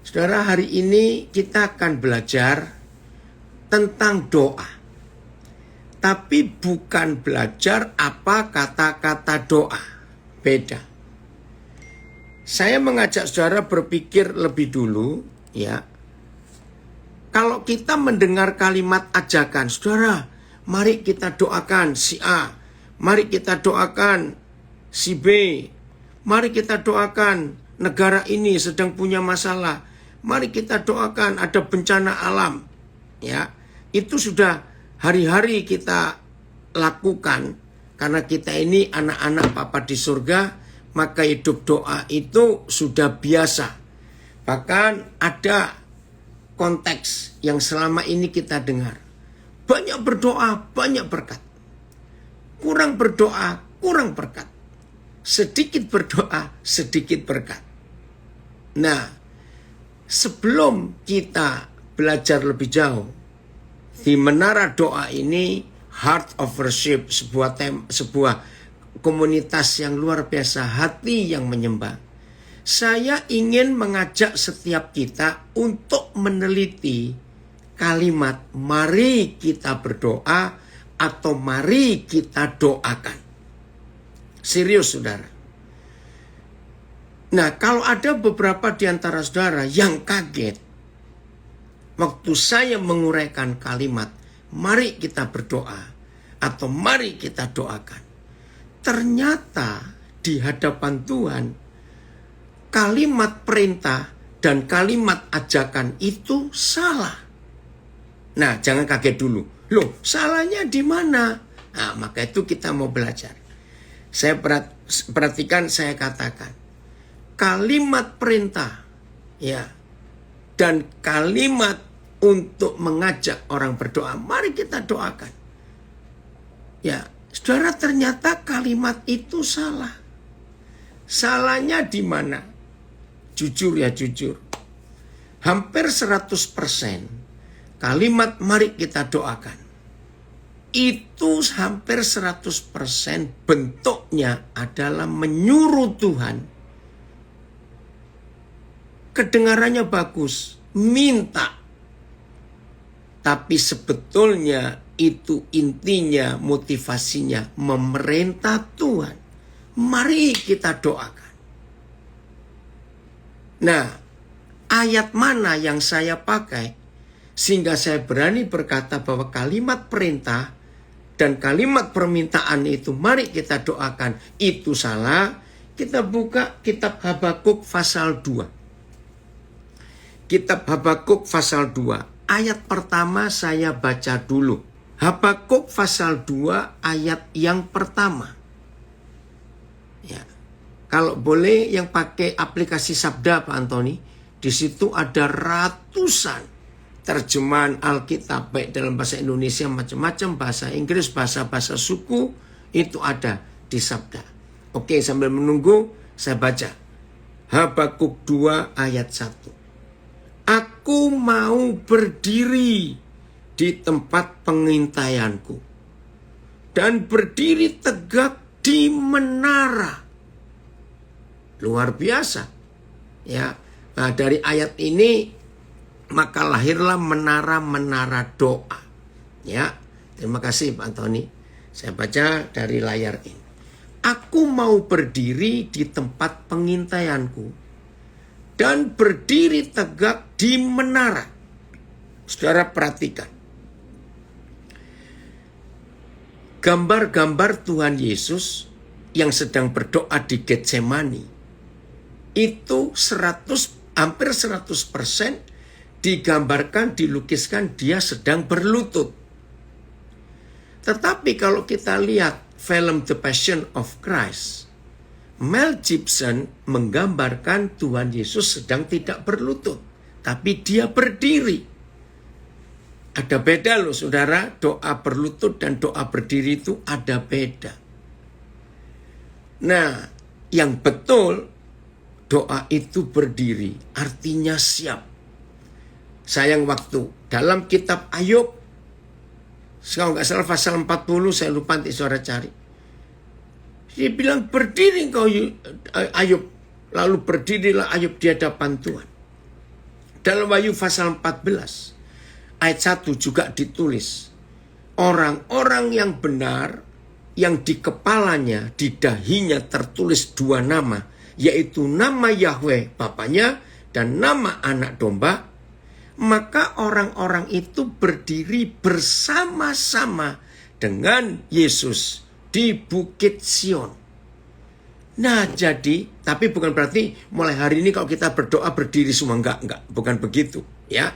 Saudara, hari ini kita akan belajar tentang doa. Tapi bukan belajar apa kata-kata doa. Beda. Saya mengajak saudara berpikir lebih dulu, ya. Kalau kita mendengar kalimat ajakan, saudara, mari kita doakan si A, mari kita doakan si B, mari kita doakan negara ini sedang punya masalah, mari kita doakan ada bencana alam, ya. Itu sudah hari-hari kita lakukan karena kita ini anak-anak Bapa di surga, maka hidup doa itu sudah biasa. Bahkan ada konteks yang selama ini kita dengar. Banyak berdoa, banyak berkat. Kurang berdoa, kurang berkat. Sedikit berdoa, sedikit berkat. Nah, sebelum kita belajar lebih jauh, di menara doa ini, Heart of Worship, sebuah komunitas yang luar biasa, hati yang menyembah. Saya ingin mengajak setiap kita untuk meneliti kalimat mari kita berdoa atau mari kita doakan. Serius, saudara. Nah, kalau ada beberapa di antara saudara yang kaget waktu saya menguraikan kalimat mari kita berdoa atau mari kita doakan, ternyata di hadapan Tuhan kalimat perintah dan kalimat ajakan itu salah. Nah, jangan kaget dulu. Loh, salahnya di mana? Nah, maka itu kita mau belajar. Saya perhatikan, saya katakan. Kalimat perintah, ya, dan kalimat untuk mengajak orang berdoa, mari kita doakan. Ya, saudara, ternyata kalimat itu salah. Salahnya di mana? Jujur ya, jujur. Hampir 100% kalimat mari kita doakan. Itu hampir 100% bentuknya adalah menyuruh Tuhan. Kedengarannya bagus, minta. Tapi sebetulnya itu intinya, motivasinya memerintah Tuhan. Mari kita doakan. Nah, ayat mana yang saya pakai sehingga saya berani berkata bahwa kalimat perintah dan kalimat permintaan itu mari kita doakan itu salah? Kita buka kitab Habakuk pasal 2. Kitab Habakuk pasal 2. Ayat pertama saya baca dulu. Habakuk pasal 2 ayat yang pertama. Ya. Kalau boleh yang pakai aplikasi Sabda Pak Antoni, di situ ada ratusan terjemahan Alkitab baik dalam bahasa Indonesia macam-macam, bahasa Inggris, bahasa-bahasa suku itu ada di Sabda. Oke, sambil menunggu saya baca. Habakuk 2 ayat 1. Aku mau berdiri di tempat pengintaianku dan berdiri tegak di menara. Luar biasa. Ya. Nah, dari ayat ini maka lahirlah menara-menara doa. Ya. Terima kasih Pak Antoni. Saya baca dari layar ini. Aku mau berdiri di tempat pengintaianku dan berdiri tegak di menara. Saudara perhatikan. Gambar-gambar Tuhan Yesus yang sedang berdoa di Getsemani itu hampir 100% digambarkan, dilukiskan dia sedang berlutut. Tetapi kalau kita lihat film The Passion of Christ, Mel Gibson menggambarkan Tuhan Yesus sedang tidak berlutut, tapi dia berdiri. Ada beda loh saudara, doa berlutut dan doa berdiri itu ada beda. Nah, yang betul doa itu berdiri, artinya siap. Sayang waktu. Dalam kitab Ayub, kalau nggak salah pasal 40, saya lupa nanti saudara cari. Dia bilang berdiri engkau Ayub. Lalu berdirilah Ayub di hadapan Tuhan. Dalam Wahyu pasal 14 ayat 1 juga ditulis, orang-orang yang benar yang di kepalanya, di dahinya tertulis 2 nama, yaitu nama Yahweh Bapanya dan nama Anak Domba, maka orang-orang itu berdiri bersama-sama dengan Yesus di Bukit Sion. Nah jadi, tapi bukan berarti mulai hari ini kalau kita berdoa berdiri semua, enggak, bukan begitu ya.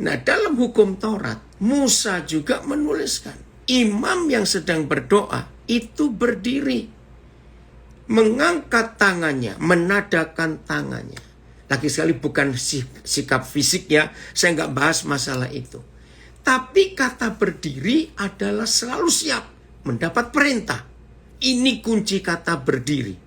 Nah dalam hukum Taurat, Musa juga menuliskan, imam yang sedang berdoa itu berdiri, mengangkat tangannya, menadakan tangannya. Lagi sekali bukan sikap fisik ya, saya enggak bahas masalah itu. Tapi kata berdiri adalah selalu siap mendapat perintah. Ini kunci kata berdiri.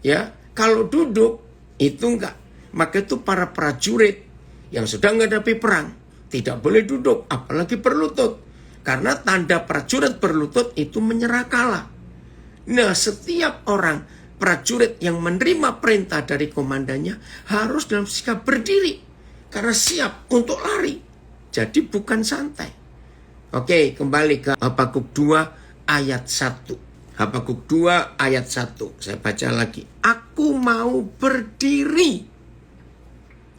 Ya, kalau duduk itu enggak. Maka itu para prajurit yang sedang menghadapi perang tidak boleh duduk, apalagi berlutut. Karena tanda prajurit berlutut itu menyerah kalah. Nah, setiap orang prajurit yang menerima perintah dari komandannya harus dalam sikap berdiri karena siap untuk lari. Jadi bukan santai. Oke, kembali ke Habakuk 2 ayat 1. Habakuk 2 ayat 1. Saya baca lagi. Aku mau berdiri.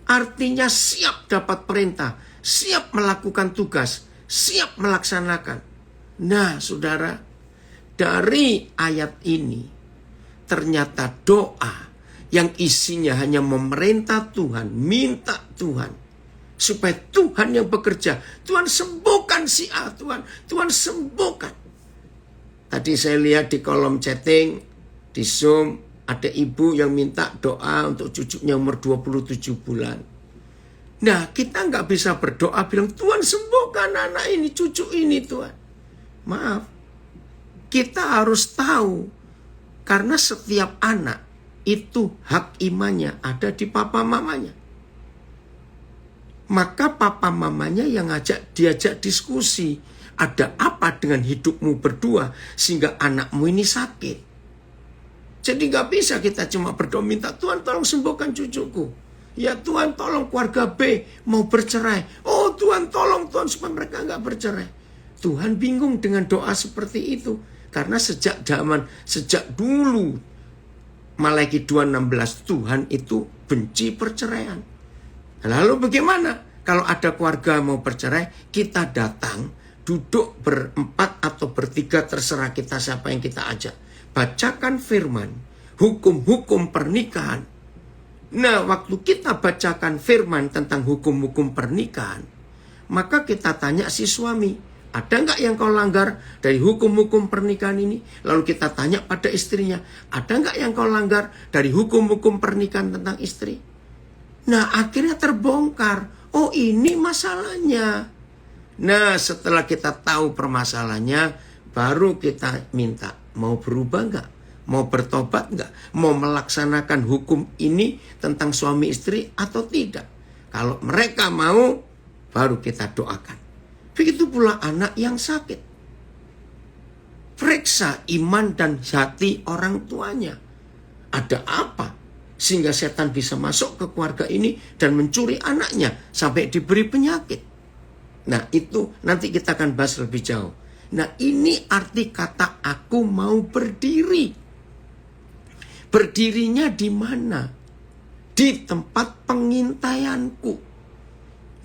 Artinya siap dapat perintah. Siap melakukan tugas. Siap melaksanakan. Nah saudara. Dari ayat ini. Ternyata doa. Yang isinya hanya memerintah Tuhan. Minta Tuhan. Supaya Tuhan yang bekerja. Tuhan sembuhkan si A. Tuhan sembuhkan. Tadi saya lihat di kolom chatting, di Zoom, ada ibu yang minta doa untuk cucunya umur 27 bulan. Nah, kita nggak bisa berdoa bilang, Tuhan sembuhkan anak ini, cucu ini Tuhan. Maaf, kita harus tahu, karena setiap anak itu hak imannya ada di papa mamanya. Maka papa mamanya yang diajak diskusi. Ada apa dengan hidupmu berdua sehingga anakmu ini sakit? Jadi gak bisa kita cuma berdoa minta Tuhan tolong sembuhkan cucuku. Ya Tuhan tolong keluarga B mau bercerai. Oh Tuhan tolong Tuhan supaya mereka gak bercerai. Tuhan bingung dengan doa seperti itu. Karena sejak dulu Malaki 2:16 Tuhan itu benci perceraian. Lalu bagaimana? Kalau ada keluarga mau bercerai, kita datang. Duduk berempat atau bertiga terserah kita siapa yang kita ajak. Bacakan firman. Hukum-hukum pernikahan. Nah waktu kita bacakan firman tentang hukum-hukum pernikahan. Maka kita tanya si suami. Ada nggak yang kau langgar dari hukum-hukum pernikahan ini? Lalu kita tanya pada istrinya. Ada nggak yang kau langgar dari hukum-hukum pernikahan tentang istri? Nah akhirnya terbongkar. Oh ini masalahnya. Nah setelah kita tahu permasalahannya, baru kita minta, mau berubah nggak? Mau bertobat nggak? Mau melaksanakan hukum ini tentang suami istri atau tidak? Kalau mereka mau, baru kita doakan. Begitu pula anak yang sakit. Periksa iman dan hati orang tuanya. Ada apa? Sehingga setan bisa masuk ke keluarga ini dan mencuri anaknya sampai diberi penyakit. Nah itu nanti kita akan bahas lebih jauh. Nah ini arti kata aku mau berdiri. Berdirinya di mana? Di tempat pengintaianku.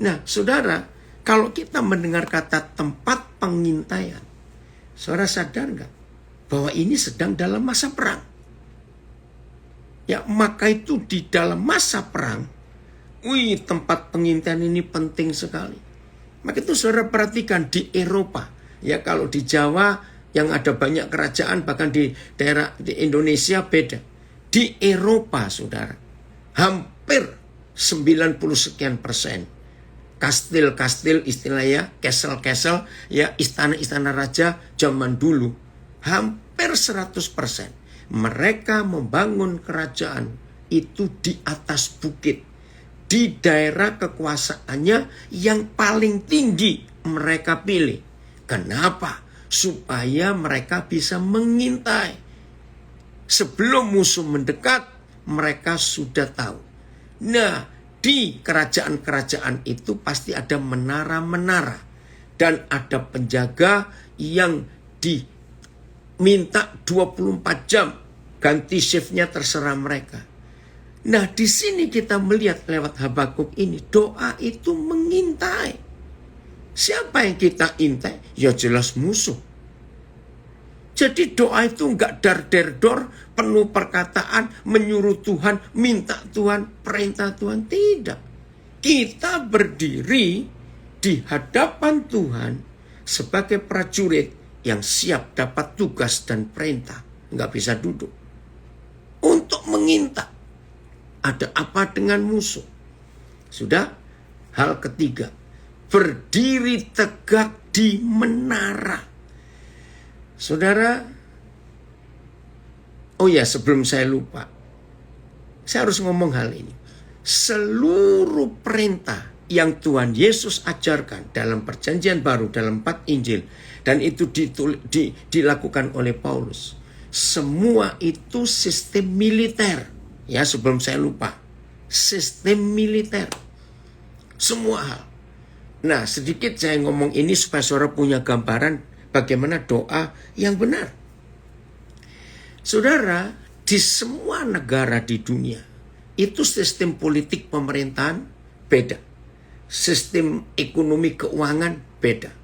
Nah saudara, kalau kita mendengar kata tempat pengintaian, saudara sadar nggak bahwa ini sedang dalam masa perang? Ya maka itu di dalam masa perang, tempat pengintaian ini penting sekali. Maka itu saudara perhatikan di Eropa. Ya kalau di Jawa yang ada banyak kerajaan, bahkan di daerah di Indonesia beda. Di Eropa saudara, hampir 90 sekian persen. Kastil-kastil istilahnya, castle-castle, ya istana-istana raja zaman dulu. Hampir 100%. Mereka membangun kerajaan itu di atas bukit. Di daerah kekuasaannya yang paling tinggi mereka pilih. Kenapa? Supaya mereka bisa mengintai. Sebelum musuh mendekat, mereka sudah tahu. Nah, di kerajaan-kerajaan itu pasti ada menara-menara. Dan ada penjaga yang diminta 24 jam. Ganti shiftnya terserah mereka. Nah, di sini kita melihat lewat Habakuk ini, doa itu mengintai. Siapa yang kita intai? Ya jelas musuh. Jadi doa itu enggak dar-der-dor, penuh perkataan, menyuruh Tuhan, minta Tuhan, perintah Tuhan. Tidak. Kita berdiri di hadapan Tuhan sebagai prajurit yang siap dapat tugas dan perintah. Enggak bisa duduk. Untuk mengintai. Ada apa dengan musuh? Sudah? Hal ketiga. Berdiri tegak di menara. Saudara, oh ya, sebelum saya lupa, saya harus ngomong hal ini. Seluruh perintah yang Tuhan Yesus ajarkan dalam perjanjian baru, dalam 4 Injil, dan itu dilakukan oleh Paulus, semua itu sistem militer. Ya, sebelum saya lupa, sistem militer. Semua hal. Nah, sedikit saya ngomong ini supaya saudara punya gambaran bagaimana doa yang benar. Saudara, di semua negara di dunia, itu sistem politik pemerintahan beda. Sistem ekonomi keuangan beda.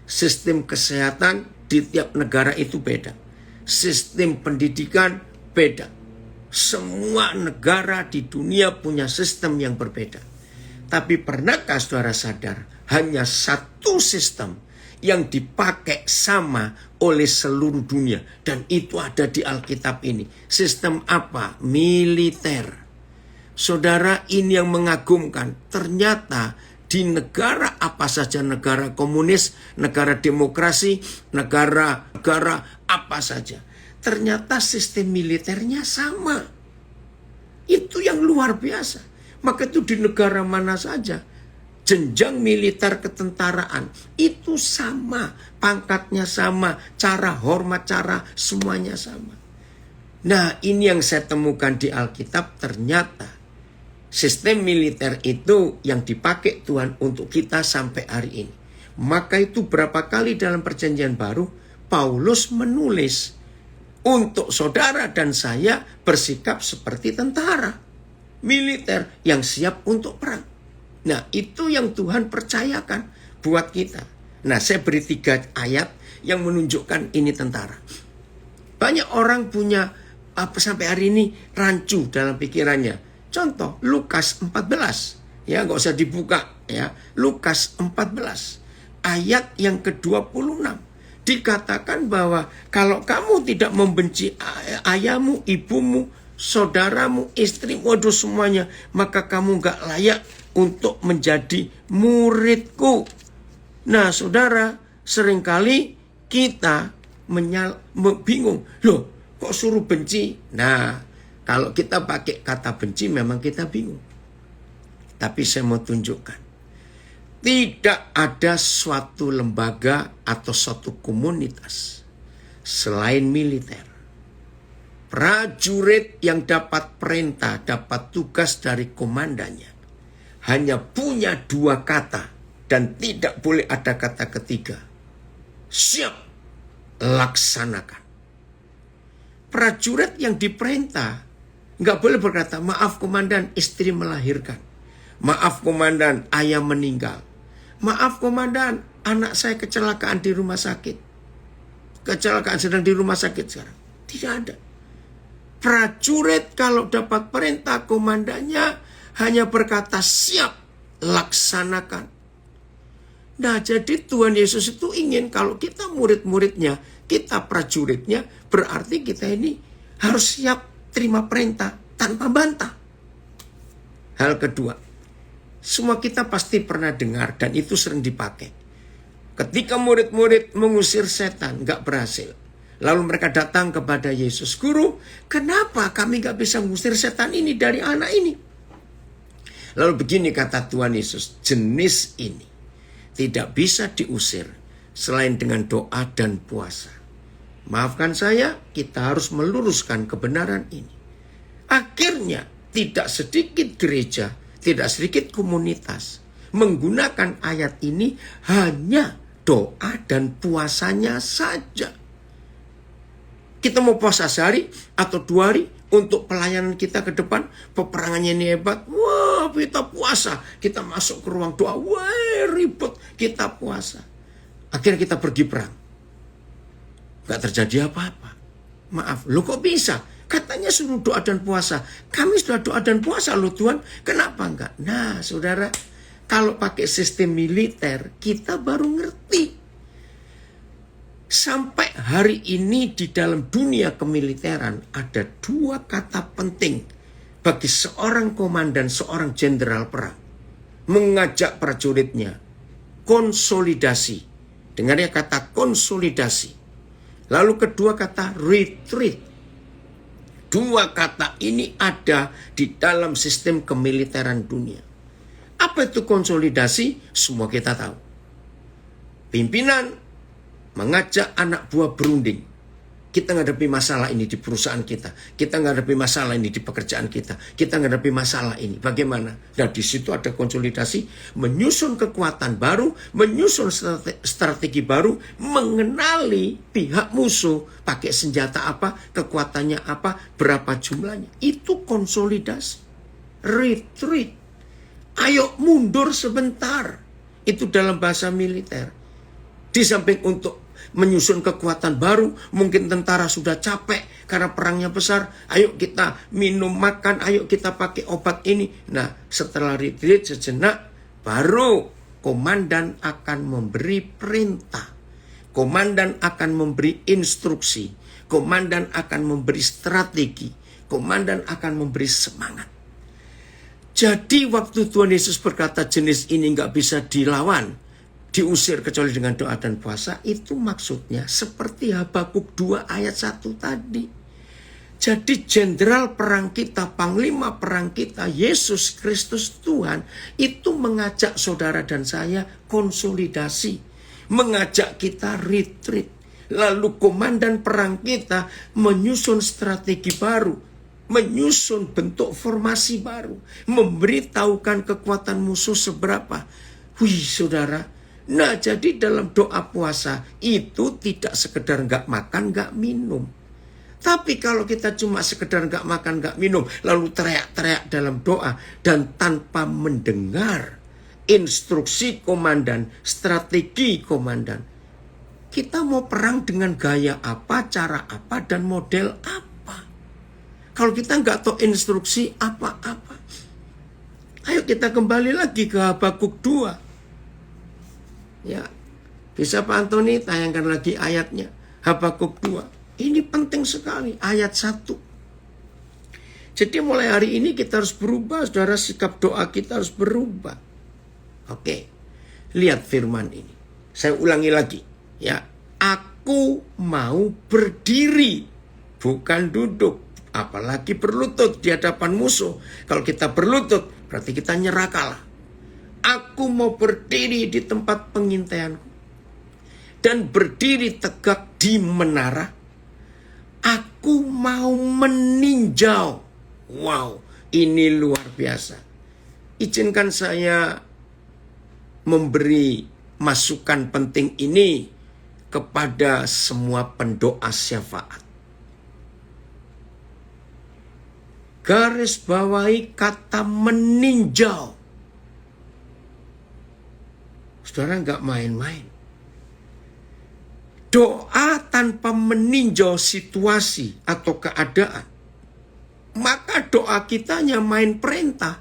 Sistem kesehatan di tiap negara itu beda. Sistem pendidikan beda. Semua negara di dunia punya sistem yang berbeda. Tapi pernahkah saudara sadar, hanya satu sistem yang dipakai sama oleh seluruh dunia. Dan itu ada di Alkitab ini. Sistem apa? Militer. Saudara, ini yang mengagumkan. Ternyata di negara apa saja, negara komunis, negara demokrasi, negara apa saja, ternyata sistem militernya sama. Itu yang luar biasa. Maka itu di negara mana saja, jenjang militer ketentaraan itu sama, pangkatnya sama, cara hormat, cara semuanya sama. Nah, ini yang saya temukan di Alkitab, ternyata sistem militer itu yang dipakai Tuhan untuk kita sampai hari ini. Maka itu berapa kali dalam perjanjian baru Paulus menulis untuk saudara dan saya bersikap seperti tentara militer yang siap untuk perang. Nah, itu yang Tuhan percayakan buat kita. Nah, saya beri 3 ayat yang menunjukkan ini tentara. Banyak orang punya sampai hari ini rancu dalam pikirannya. Contoh, Lukas 14. Ya, nggak usah dibuka. Ya, Lukas 14. Ayat yang ke-26. Dikatakan bahwa kalau kamu tidak membenci ayahmu, ibumu, saudaramu, istrimu, waduh semuanya, maka kamu nggak layak untuk menjadi muridku. Nah, saudara, seringkali kita bingung. Loh, kok suruh benci? Nah, kalau kita pakai kata benci memang kita bingung. Tapi saya mau tunjukkan. Tidak ada suatu lembaga atau suatu komunitas selain militer. Prajurit yang dapat perintah, dapat tugas dari komandannya, hanya punya 2 kata dan tidak boleh ada kata ketiga. Siap, laksanakan. Prajurit yang diperintah nggak boleh berkata, maaf komandan, istri melahirkan. Maaf komandan, ayah meninggal. Maaf komandan, anak saya kecelakaan di rumah sakit. Kecelakaan sedang di rumah sakit sekarang. Tidak ada. Prajurit kalau dapat perintah komandannya hanya berkata siap, laksanakan. Nah, jadi Tuhan Yesus itu ingin kalau kita murid-muridnya, kita prajuritnya, berarti kita ini harus siap terima perintah tanpa bantah. Hal kedua, semua kita pasti pernah dengar dan itu sering dipakai. Ketika murid-murid mengusir setan, gak berhasil. Lalu mereka datang kepada Yesus. Guru, kenapa kami gak bisa mengusir setan ini dari anak ini? Lalu begini kata Tuhan Yesus, jenis ini tidak bisa diusir selain dengan doa dan puasa. Maafkan saya, kita harus meluruskan kebenaran ini. Akhirnya tidak sedikit gereja tidak sedikit komunitas menggunakan ayat ini hanya doa dan puasanya saja. Kita mau puasa sehari atau 2 hari untuk pelayanan kita ke depan. Peperangannya ini hebat. Wah, kita puasa. Kita masuk ke ruang doa. Wah, ribet. Kita puasa. Akhirnya kita pergi perang. Gak terjadi apa-apa. Maaf, lo kok bisa? Katanya suruh doa dan puasa. Kami sudah doa dan puasa loh Tuhan. Kenapa enggak? Nah, saudara, kalau pakai sistem militer, kita baru ngerti. Sampai hari ini di dalam dunia kemiliteran ada 2 kata penting bagi seorang komandan, seorang jenderal perang. Mengajak prajuritnya konsolidasi. Dengarnya kata konsolidasi. Lalu kedua kata retreat. 2 kata ini ada di dalam sistem kemiliteran dunia. Apa itu konsolidasi? Semua kita tahu. Pimpinan mengajak anak buah berunding. Kita menghadapi masalah ini di perusahaan kita. Kita menghadapi masalah ini di pekerjaan kita. Kita menghadapi masalah ini. Bagaimana? Dan di situ ada konsolidasi. Menyusun kekuatan baru. Menyusun strategi baru. Mengenali pihak musuh. Pakai senjata apa. Kekuatannya apa. Berapa jumlahnya. Itu konsolidasi. Retreat. Ayo mundur sebentar. Itu dalam bahasa militer. Di samping untuk menyusun kekuatan baru, mungkin tentara sudah capek karena perangnya besar. Ayo kita minum makan, ayo kita pakai obat ini. Nah, setelah retreat sejenak, baru komandan akan memberi perintah. Komandan akan memberi instruksi. Komandan akan memberi strategi. Komandan akan memberi semangat. Jadi waktu Tuhan Yesus berkata jenis ini nggak bisa dilawan, diusir kecuali dengan doa dan puasa, itu maksudnya seperti Habakuk 2 ayat 1 tadi. Jadi jenderal perang kita, panglima perang kita, Yesus Kristus Tuhan, itu mengajak saudara dan saya konsolidasi. Mengajak kita retreat. Lalu komandan perang kita menyusun strategi baru. Menyusun bentuk formasi baru. Memberitahukan kekuatan musuh seberapa. Wih saudara. Nah, jadi dalam doa puasa itu tidak sekedar nggak makan, nggak minum. Tapi kalau kita cuma sekedar nggak makan, nggak minum, lalu teriak-teriak dalam doa dan tanpa mendengar instruksi komandan, strategi komandan, kita mau perang dengan gaya apa, cara apa, dan model apa? Kalau kita nggak tahu instruksi apa-apa, ayo kita kembali lagi ke Habakuk 2. Ya, bisa Pak Antoni tayangkan lagi ayatnya. Habakuk 2. Ini penting sekali, ayat 1. Jadi mulai hari ini kita harus berubah, saudara, sikap doa kita harus berubah. Oke, lihat firman ini. Saya ulangi lagi. Ya, aku mau berdiri, bukan duduk. Apalagi berlutut di hadapan musuh. Kalau kita berlutut, berarti kita nyerah kalah. Aku mau berdiri di tempat pengintaianku dan berdiri tegak di menara. Aku mau meninjau. Wow, ini luar biasa. Izinkan saya memberi masukan penting ini kepada semua pendoa syafaat. Garis bawahi kata meninjau. Saudara nggak main-main. Doa tanpa meninjau situasi atau keadaan, maka doa kita hanya main perintah.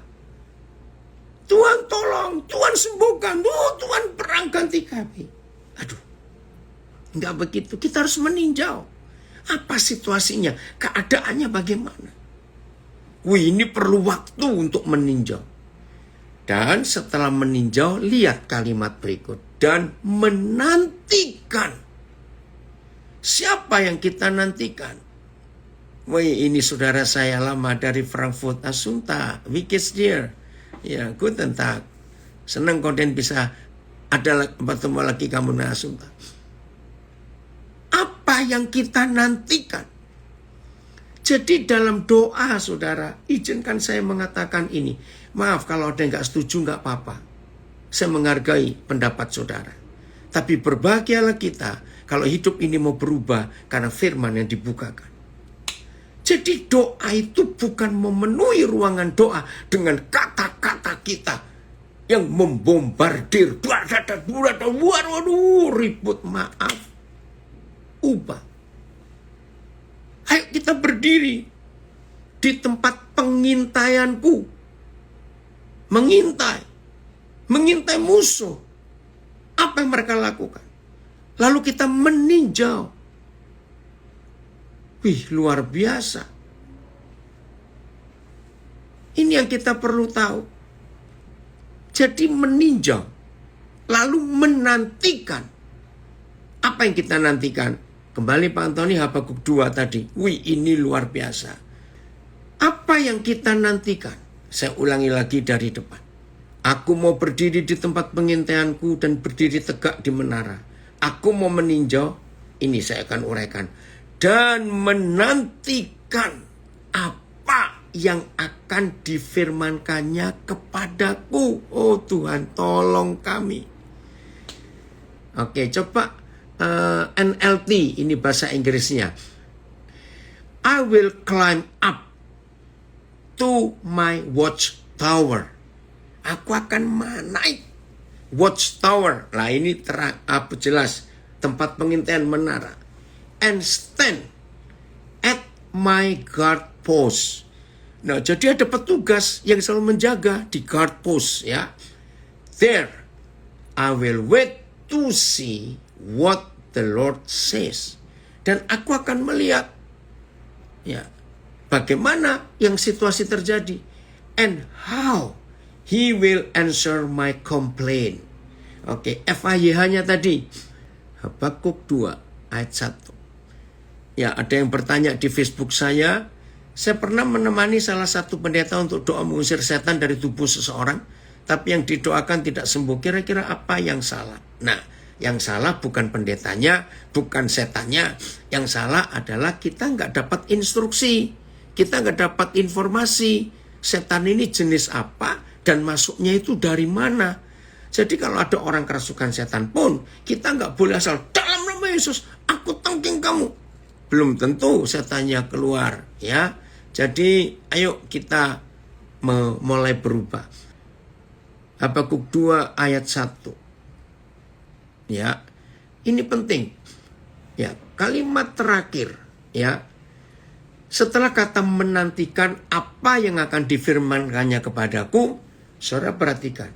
Tuhan tolong, Tuhan sembuhkan, Tuhan perang ganti kami. Aduh, nggak begitu. Kita harus meninjau. Apa situasinya, keadaannya bagaimana. Wih, ini perlu waktu untuk meninjau. Dan setelah meninjau, lihat kalimat berikut. Dan menantikan. Siapa yang kita nantikan? Wih, ini saudara saya lama dari Frankfurt, Asunta. Wie geht's dir? Ya, guten Tag. Senang konten bisa ada bertemu lagi kamu dengan Asunta. Apa yang kita nantikan? Jadi dalam doa saudara, izinkan saya mengatakan ini. Maaf kalau ada yang gak setuju, gak apa-apa. Saya menghargai pendapat saudara. Tapi berbahagialah kita kalau hidup ini mau berubah karena firman yang dibukakan. Jadi doa itu bukan memenuhi ruangan doa dengan kata-kata kita yang membombardir. Waduh, ribut, maaf. Ubah. Ayo kita berdiri di tempat pengintaianku. Mengintai musuh. Apa yang mereka lakukan? Lalu kita meninjau. Wih, luar biasa. Ini yang kita perlu tahu. Jadi meninjau. Lalu menantikan. Apa yang kita nantikan? Kembali Pak Antoni, Habakuk 2 tadi. Wih, ini luar biasa. Apa yang kita nantikan? Saya ulangi lagi dari depan. Aku mau berdiri di tempat pengintaianku dan berdiri tegak di menara. Aku mau meninjau, ini saya akan uraikan. Dan menantikan apa yang akan difirmankannya kepadaku. Oh Tuhan, tolong kami. Oke, coba NLT, ini bahasa Inggrisnya. I will climb up to my watchtower. Aku akan naik watchtower. Lah ini terang, apa jelas, tempat pengintaian menara. And stand at my guard post. Nah, jadi ada petugas yang selalu menjaga di guard post ya. There I will wait to see what the Lord says. Dan aku akan melihat ya bagaimana yang situasi terjadi and how he will answer my complaint. Oke, FAYH-nya tadi Habakuk 2 ayat 1. Ya, ada yang bertanya di Facebook saya pernah menemani salah satu pendeta untuk doa mengusir setan dari tubuh seseorang, tapi yang didoakan tidak sembuh. Kira-kira apa yang salah? Nah, yang salah bukan pendetanya, bukan setannya. Yang salah adalah kita nggak dapat instruksi. Kita nggak dapat informasi. Setan ini jenis apa dan masuknya itu dari mana. Jadi kalau ada orang kerasukan setan pun, kita nggak boleh asal, dalam nama Yesus, aku tangking kamu. Belum tentu setannya keluar. Ya, jadi ayo kita mulai berubah. Habakuk 2 ayat 1. Ya, ini penting. Ya, kalimat terakhir. Ya, setelah kata menantikan apa yang akan difirmankannya kepadaku, saudara perhatikan.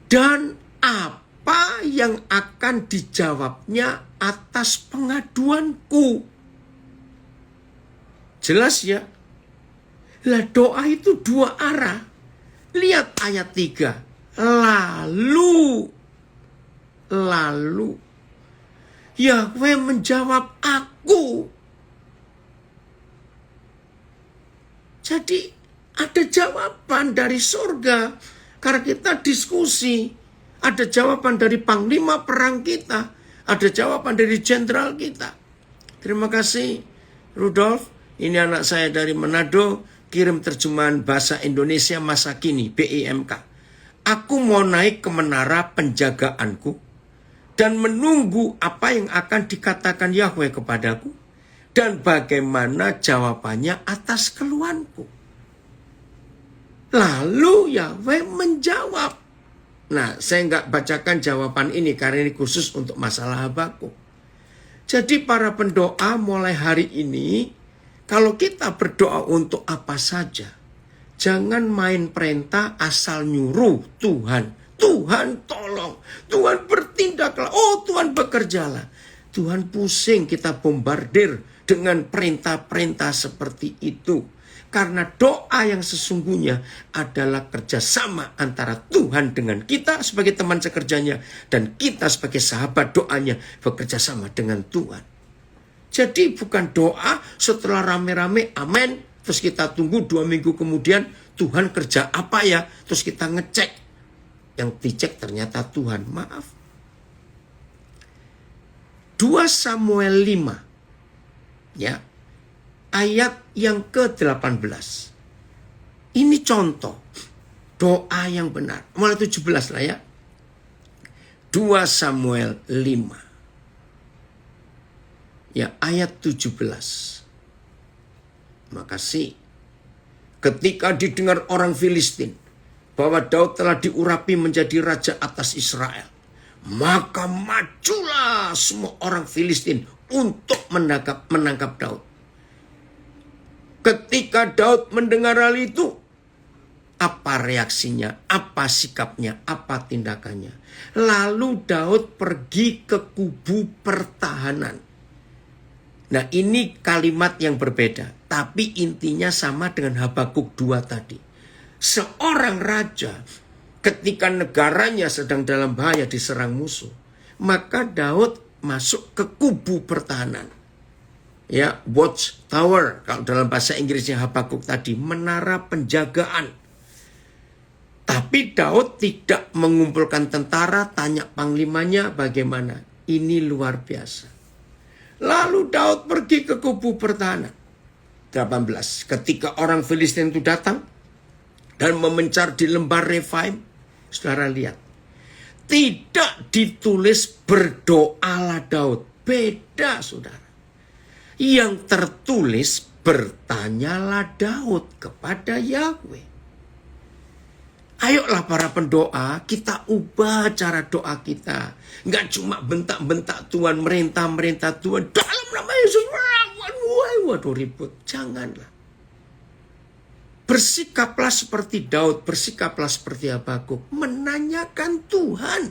Dan apa yang akan dijawabnya atas pengaduanku. Jelas ya. Lah doa itu dua arah. Lihat ayat 3. Lalu Yahweh menjawab aku. Jadi ada jawaban dari surga. Karena kita diskusi. Ada jawaban dari panglima perang kita. Ada jawaban dari jenderal kita. Terima kasih Rudolf. Ini anak saya dari Manado. Kirim terjemahan bahasa Indonesia masa kini, BIMK. Aku mau naik ke menara penjagaanku dan menunggu apa yang akan dikatakan Yahweh kepadaku dan bagaimana jawabannya atas keluhanku. Lalu Yahweh menjawab. Nah, saya nggak bacakan jawaban ini karena ini khusus untuk masalah Habakuk. Jadi para pendoa mulai hari ini, kalau kita berdoa untuk apa saja, jangan main perintah asal nyuruh Tuhan. Tuhan tolong, Tuhan bertindaklah, oh Tuhan bekerjalah. Tuhan pusing kita bombardir dengan perintah-perintah seperti itu. Karena doa yang sesungguhnya adalah kerjasama antara Tuhan dengan kita sebagai teman sekerjanya. Dan kita sebagai sahabat doanya bekerjasama dengan Tuhan. Jadi bukan doa setelah rame-rame amin. Terus kita tunggu 2 minggu kemudian Tuhan kerja apa ya. Terus kita ngecek. Yang dicek ternyata Tuhan. Maaf. 2 Samuel 5. Ya. ayat yang ke-18. Ini contoh doa yang benar. Mulai 17 lah ya. 2 Samuel 5. Ya, ayat 17. Makasih. Ketika didengar orang Filistin bahwa Daud telah diurapi menjadi raja atas Israel, maka majulah semua orang Filistin untuk menangkap Daud. Ketika Daud mendengar hal itu, apa reaksinya, apa sikapnya, apa tindakannya? Lalu Daud pergi ke kubu pertahanan. Nah, ini kalimat yang berbeda, tapi intinya sama dengan Habakuk 2 tadi. Seorang raja ketika negaranya sedang dalam bahaya diserang musuh, maka Daud masuk ke kubu pertahanan. Ya, watch tower, kalau dalam bahasa Inggrisnya Habakuk tadi, menara penjagaan. Tapi Daud tidak mengumpulkan tentara, tanya panglimanya bagaimana. Ini luar biasa. Lalu Daud pergi ke kubu pertahanan. 18. Ketika orang Filistin itu datang dan memencar di lembah Refaim, saudara lihat, tidak ditulis berdoalah Daud. Beda, saudara. Yang tertulis bertanyalah Daud kepada Yahweh. Ayolah para pendoa, kita ubah cara doa kita. Nggak cuma bentak-bentak Tuhan, merintah-merintah Tuhan. Dalam nama Yesus, waduh ribut. Janganlah. Bersikaplah seperti Daud, bersikaplah seperti Habakuk. Menanyakan Tuhan.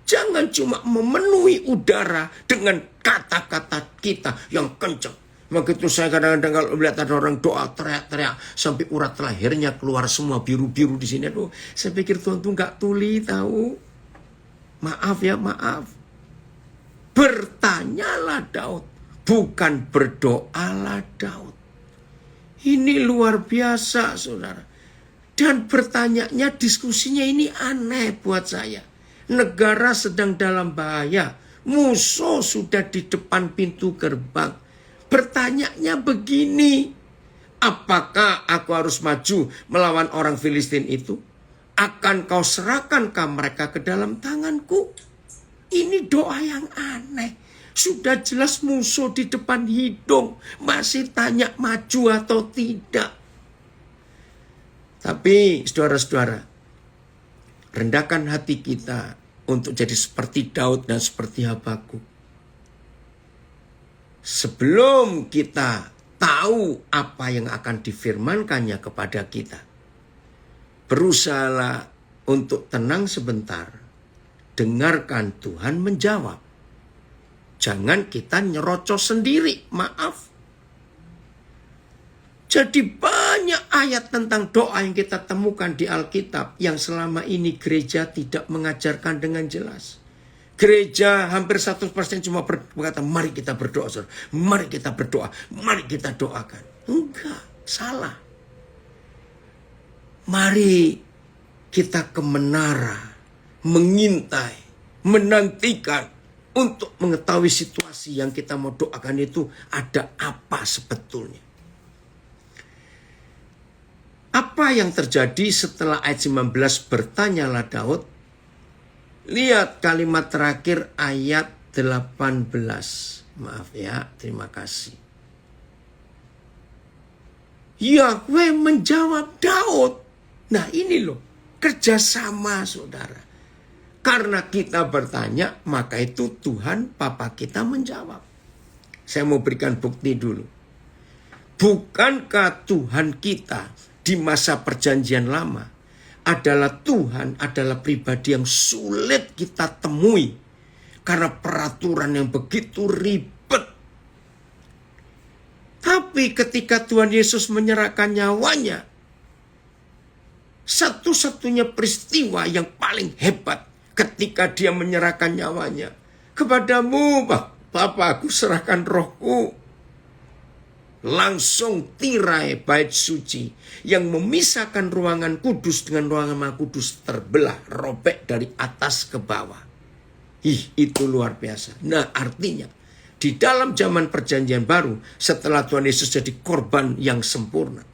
Jangan cuma memenuhi udara dengan kata-kata kita yang kencang. Begitu saya kadang-kadang kalau melihat ada orang doa teriak-teriak sampai urat lahirnya keluar semua biru-biru di sini. Aduh, saya pikir Tuhan tuh nggak tuli tahu. Maaf ya, maaf. Bertanyalah Daud, bukan berdoalah Daud. Ini luar biasa, saudara. Dan bertanyanya, diskusinya ini aneh buat saya. Negara sedang dalam bahaya. Musuh sudah di depan pintu gerbang. Bertanyanya begini, apakah aku harus maju melawan orang Filistin itu? Akan kau serahkankah mereka ke dalam tanganku? Ini doa yang aneh. Sudah jelas musuh di depan hidung, masih tanya maju atau tidak. Tapi saudara-saudara, rendahkan hati kita untuk jadi seperti Daud dan seperti Habakuk. Sebelum kita tahu apa yang akan difirmankannya kepada kita, berusahalah untuk tenang sebentar. Dengarkan Tuhan menjawab. Jangan kita nyerocos sendiri, maaf. Jadi banyak ayat tentang doa yang kita temukan di Alkitab yang selama ini gereja tidak mengajarkan dengan jelas. Gereja hampir 100% cuma berkata, mari kita berdoa, saudara. Mari kita berdoa, mari kita doakan. Enggak, salah. Mari kita ke menara, mengintai, menantikan untuk mengetahui situasi yang kita mau doakan itu ada apa sebetulnya. Apa yang terjadi setelah ayat 19 bertanyalah Daud? Lihat kalimat terakhir ayat 18. Maaf ya, terima kasih. Yahweh menjawab Daud. Nah ini loh, kerjasama saudara. Karena kita bertanya, maka itu Tuhan Bapa kita menjawab. Saya mau berikan bukti dulu. Bukankah Tuhan kita di masa perjanjian lama adalah Tuhan, adalah pribadi yang sulit kita temui karena peraturan yang begitu ribet. Tapi ketika Tuhan Yesus menyerahkan nyawanya, satu-satunya peristiwa yang paling hebat ketika dia menyerahkan nyawanya, kepadamu Bapa, aku serahkan rohku. Langsung tirai bait suci yang memisahkan ruangan kudus dengan ruangan maha kudus terbelah, robek dari atas ke bawah. Itu luar biasa. Nah artinya di dalam zaman perjanjian baru, setelah Tuhan Yesus jadi korban yang sempurna,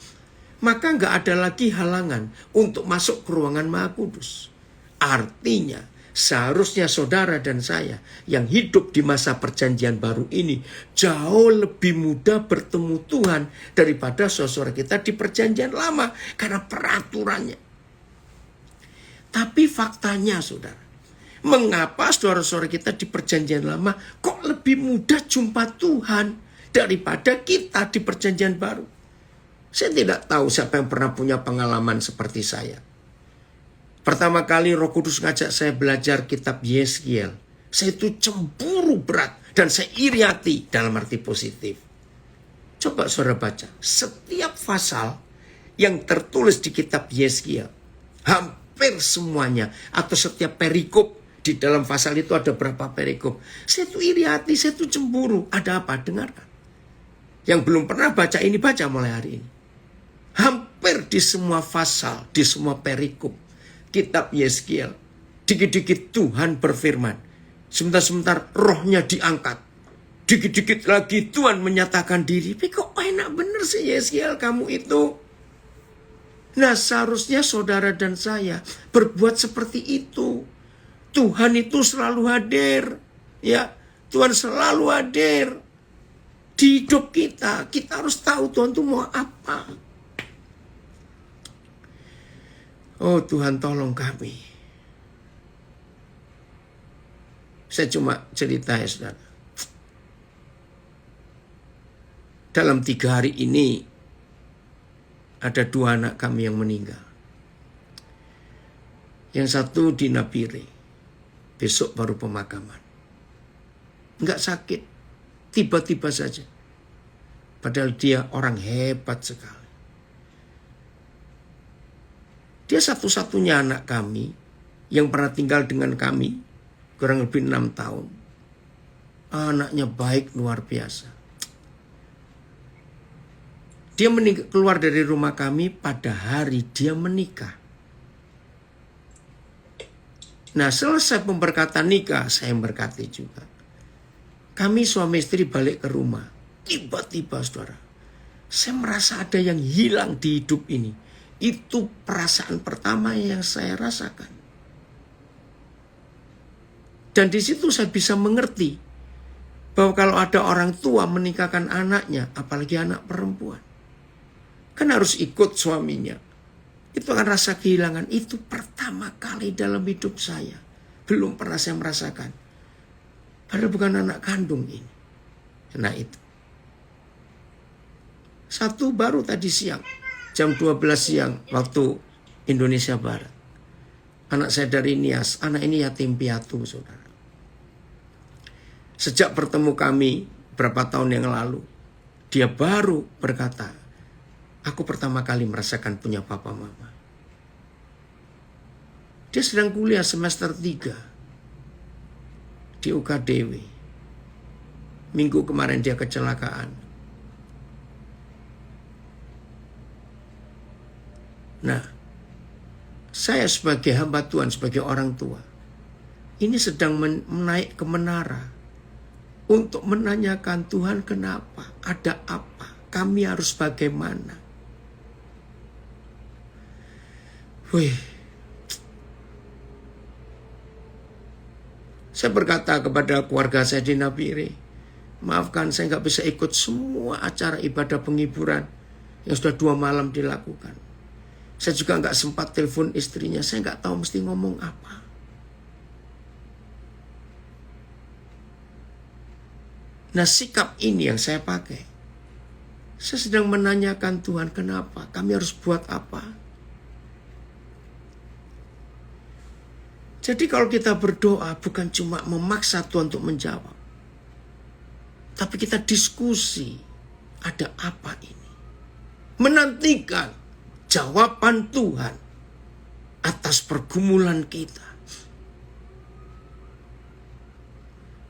maka nggak ada lagi halangan untuk masuk ke ruangan Maha Kudus. Artinya, seharusnya saudara dan saya yang hidup di masa perjanjian baru ini jauh lebih mudah bertemu Tuhan daripada saudara kita di perjanjian lama karena peraturannya. Tapi faktanya saudara, mengapa saudara-saudara kita di perjanjian lama kok lebih mudah jumpa Tuhan daripada kita di perjanjian baru? Saya tidak tahu siapa yang pernah punya pengalaman seperti saya. Pertama kali Roh Kudus ngajak saya belajar kitab Yeskiel, saya itu cemburu berat dan saya iri hati dalam arti positif. Coba saudara baca, setiap pasal yang tertulis di kitab Yeskiel, hampir semuanya atau setiap perikop di dalam pasal itu ada berapa perikop. Saya itu iri hati, saya itu cemburu. Ada apa? Dengarkan. Yang belum pernah baca ini, baca mulai hari ini. Hampir di semua pasal, di semua perikop kitab Yeskiel, dikit-dikit Tuhan berfirman, sebentar-sebentar rohnya diangkat, dikit-dikit lagi Tuhan menyatakan diri. Tapi kok enak bener sih Yeskiel kamu itu? Nah, seharusnya saudara dan saya berbuat seperti itu. Tuhan itu selalu hadir, ya. Tuhan selalu hadir di hidup kita. Kita harus tahu Tuhan itu mau apa. Oh Tuhan, tolong kami. Saya cuma cerita ya saudara. Dalam 3 hari ini ada 2 anak kami yang meninggal. Yang satu di Napire. Besok baru pemakaman. Enggak sakit. Tiba-tiba saja. Padahal dia orang hebat sekali. Dia satu-satunya anak kami yang pernah tinggal dengan kami kurang lebih 6 tahun. Anaknya baik luar biasa. Dia keluar dari rumah kami pada hari dia menikah. Nah, selesai pemberkatan nikah, saya memberkati juga. Kami suami istri balik ke rumah. Tiba-tiba saudara, saya merasa ada yang hilang di hidup ini. Itu perasaan pertama yang saya rasakan. Dan di situ saya bisa mengerti bahwa kalau ada orang tua menikahkan anaknya, apalagi anak perempuan, kan harus ikut suaminya. Itu kan rasa kehilangan. Itu pertama kali dalam hidup saya. Belum pernah saya merasakan. Padahal bukan anak kandung ini. Nah itu. Satu baru tadi siang. Jam 12 siang waktu Indonesia Barat. Anak saya dari Nias. Anak ini yatim piatu saudara. Sejak bertemu kami berapa tahun yang lalu. Dia baru berkata, aku pertama kali merasakan punya papa mama. Dia sedang kuliah semester 3 di UKDW. Minggu kemarin dia kecelakaan. Nah, saya sebagai hamba Tuhan, sebagai orang tua, ini sedang menaik ke menara untuk menanyakan Tuhan kenapa, ada apa, kami harus bagaimana. Wih, saya berkata kepada keluarga saya di Napire, maafkan saya nggak bisa ikut semua acara ibadah penghiburan yang sudah 2 malam dilakukan. Saya juga nggak sempat telepon istrinya. Saya nggak tahu mesti ngomong apa. Nah, sikap ini yang saya pakai. Saya sedang menanyakan Tuhan kenapa. Kami harus buat apa. Jadi kalau kita berdoa bukan cuma memaksa Tuhan untuk menjawab. Tapi kita diskusi. Ada apa ini? Menantikan jawaban Tuhan atas pergumulan kita.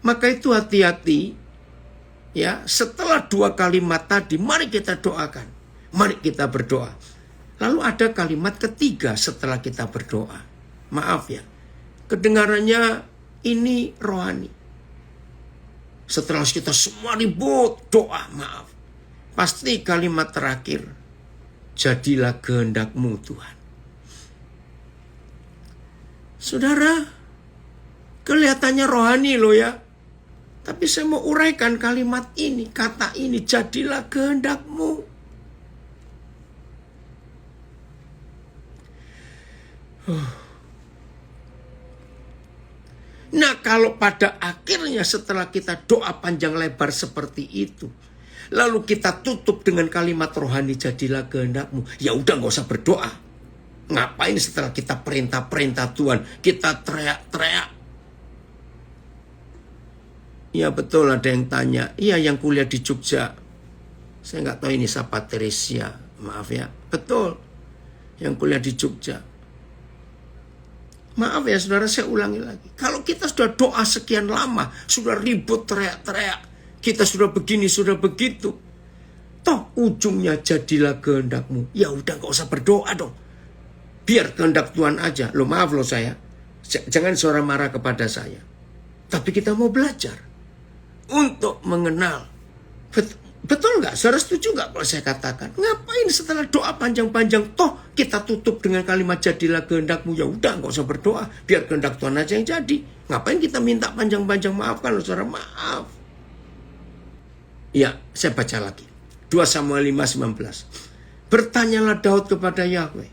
Maka itu hati-hati ya, setelah 2 kalimat tadi mari kita doakan. Mari kita berdoa. Lalu ada kalimat ketiga setelah kita berdoa. Maaf ya, kedengarannya ini rohani. Setelah kita semua ribut, doa, maaf. Pasti kalimat terakhir, jadilah kehendak-Mu Tuhan. Saudara, kelihatannya rohani loh ya. Tapi saya mau uraikan kalimat ini, kata ini, jadilah kehendak-Mu. Nah, kalau pada akhirnya setelah kita doa panjang lebar seperti itu, lalu kita tutup dengan kalimat rohani, jadilah kehendak-Mu, ya udah gak usah berdoa. Ngapain setelah kita perintah-perintah Tuhan, kita teriak-teriak. Ya betul, ada yang tanya, iya yang kuliah di Jogja, saya nggak tahu ini siapa, Teresia, maaf ya. Betul, yang kuliah di Jogja. Maaf ya saudara, saya ulangi lagi. Kalau kita sudah doa sekian lama, sudah ribut teriak-teriak, kita sudah begini, sudah begitu, toh ujungnya jadilah kehendak-Mu, ya udah gak usah berdoa dong. Biar kehendak Tuhan aja. Loh maaf loh saya, jangan saudara marah kepada saya. Tapi kita mau belajar untuk mengenal. Betul nggak? Saudara setuju nggak kalau saya katakan? Ngapain setelah doa panjang-panjang, toh kita tutup dengan kalimat jadilah kehendak-Mu, ya udah nggak usah berdoa, biar kehendak Tuhan aja yang jadi. Ngapain kita minta panjang-panjang? Maafkan loh saudara, maaf. Ya, saya baca lagi. 2 Samuel 5:19. Bertanyalah Daud kepada Yahweh,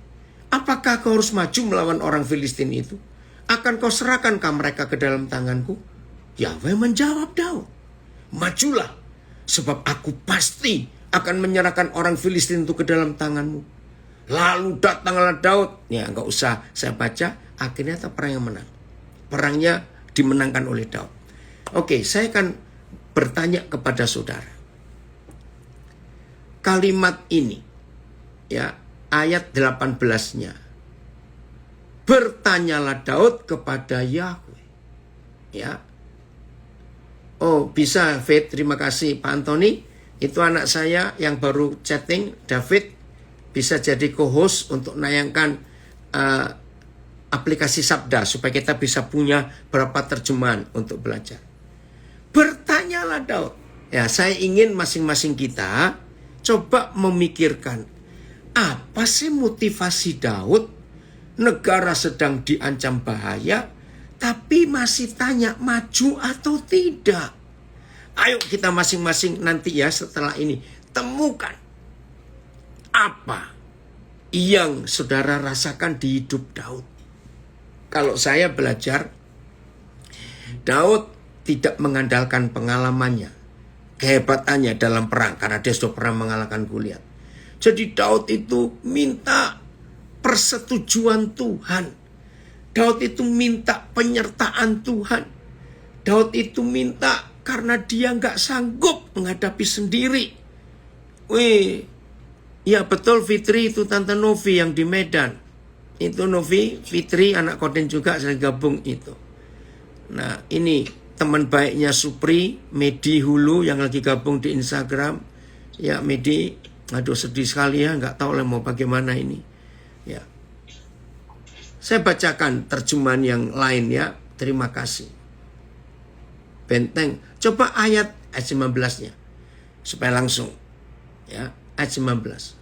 apakah kau harus maju melawan orang Filistin itu? Akan kau serahkankah mereka ke dalam tanganku? Yahweh menjawab Daud, majulah, sebab aku pasti akan menyerahkan orang Filistin itu ke dalam tanganmu. Lalu datanglah Daud. Ya nggak usah saya baca. Akhirnya perang yang menang. Perangnya dimenangkan oleh Daud. Oke, saya akan bertanya kepada saudara. Kalimat ini, ya ayat 18-nya. Bertanyalah Daud kepada Yahweh. Ya. Oh bisa, Fit, terima kasih Pak Antoni. Itu anak saya yang baru chatting, David. Bisa jadi co-host untuk nayangkan aplikasi Sabda, supaya kita bisa punya berapa terjemahan untuk belajar. Bertanyalah Daud. Ya, saya ingin masing-masing kita coba memikirkan, apa sih motivasi Daud? Negara sedang diancam bahaya, tapi masih tanya maju atau tidak. Ayo kita masing-masing nanti ya setelah ini temukan apa yang saudara rasakan di hidup Daud. Kalau saya belajar, Daud tidak mengandalkan pengalamannya, kehebatannya dalam perang, karena dia sudah pernah mengalahkan Goliat. Jadi Daud itu minta persetujuan Tuhan. Daud itu minta penyertaan Tuhan. Daud itu minta karena dia nggak sanggup menghadapi sendiri. Wih, ya betul Fitri, itu Tante Novi yang di Medan. Itu Novi, Fitri, anak Koden juga saya gabung itu. Nah ini teman baiknya Supri, Medi Hulu yang lagi gabung di Instagram. Ya Medi, aduh sedih sekali ya, nggak tahu lah mau bagaimana ini. Ya, saya bacakan terjemahan yang lain ya. Terima kasih. Benteng, coba ayat 19-nya supaya langsung. Ya, ayat 19.